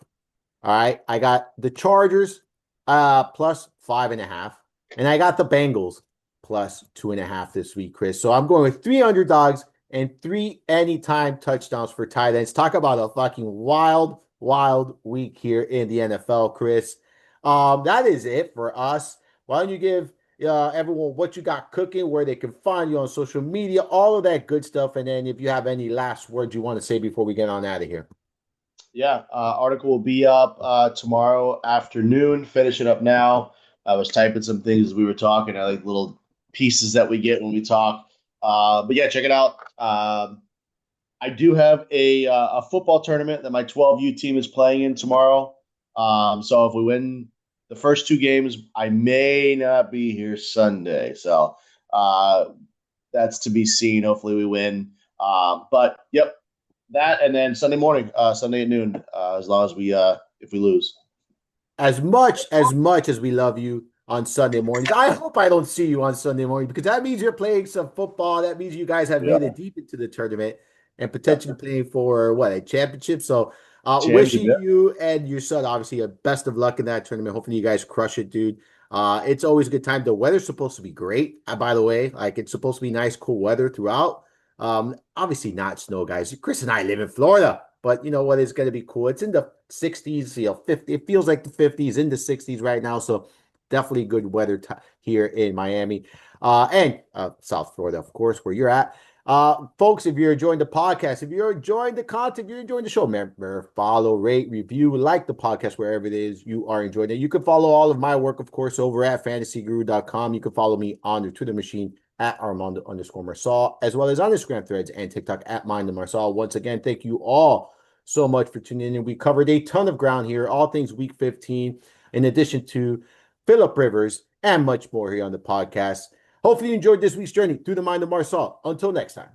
All right, I got the Chargers plus 5.5, and I got the Bengals plus 2.5 this week, Chris. So I'm going with three underdogs and three anytime touchdowns for tight ends. Talk about a fucking wild, wild week here in the NFL, Chris. That is it for us. Why don't you give everyone what you got cooking, where they can find you on social media, all of that good stuff, and then if you have any last words you want to say before we get on out of here. Yeah, article will be up tomorrow afternoon. Finish it up now. I was typing some things as we were talking. I like little pieces that we get when we talk. But yeah, check it out. I do have a football tournament that my 12U team is playing in tomorrow. So if we win the first two games, I may not be here Sunday. So that's to be seen. Hopefully we win. But yep, that and then Sunday morning, Sunday at noon, as long as we if we lose. As much as we love you on Sunday mornings, I hope I don't see you on Sunday morning because that means you're playing some football. That means you guys have made Yep. it deep into the tournament and potentially Yep. playing for what, a championship. So Championship. wishing you and your son obviously a best of luck in that tournament. Hopefully you guys crush it, dude. It's always a good time. The weather's supposed to be great, by the way. Like it's supposed to be nice, cool weather throughout. Obviously not snow, guys. Chris and I live in Florida, but you know what? It's going to be cool. It's in the 60s, 50. It feels like the 50s, in the 60s right now. So definitely good weather here in Miami, and South Florida, of course, where you're at. Folks, if you're enjoying the podcast, if you're enjoying the content, you're enjoying the show, remember, follow, rate, review, like the podcast wherever it is you are enjoying it. You can follow all of my work, of course, over at fantasyguru.com. You can follow me on the Twitter machine at Armando_Marsal, as well as on Instagram threads and TikTok at Mind Marsal. Once again, thank you all so much for tuning in. We covered a ton of ground here, all things week 15, in addition to Philip Rivers and much more here on the podcast. Hopefully you enjoyed this week's journey through the mind of Marsal. Until next time.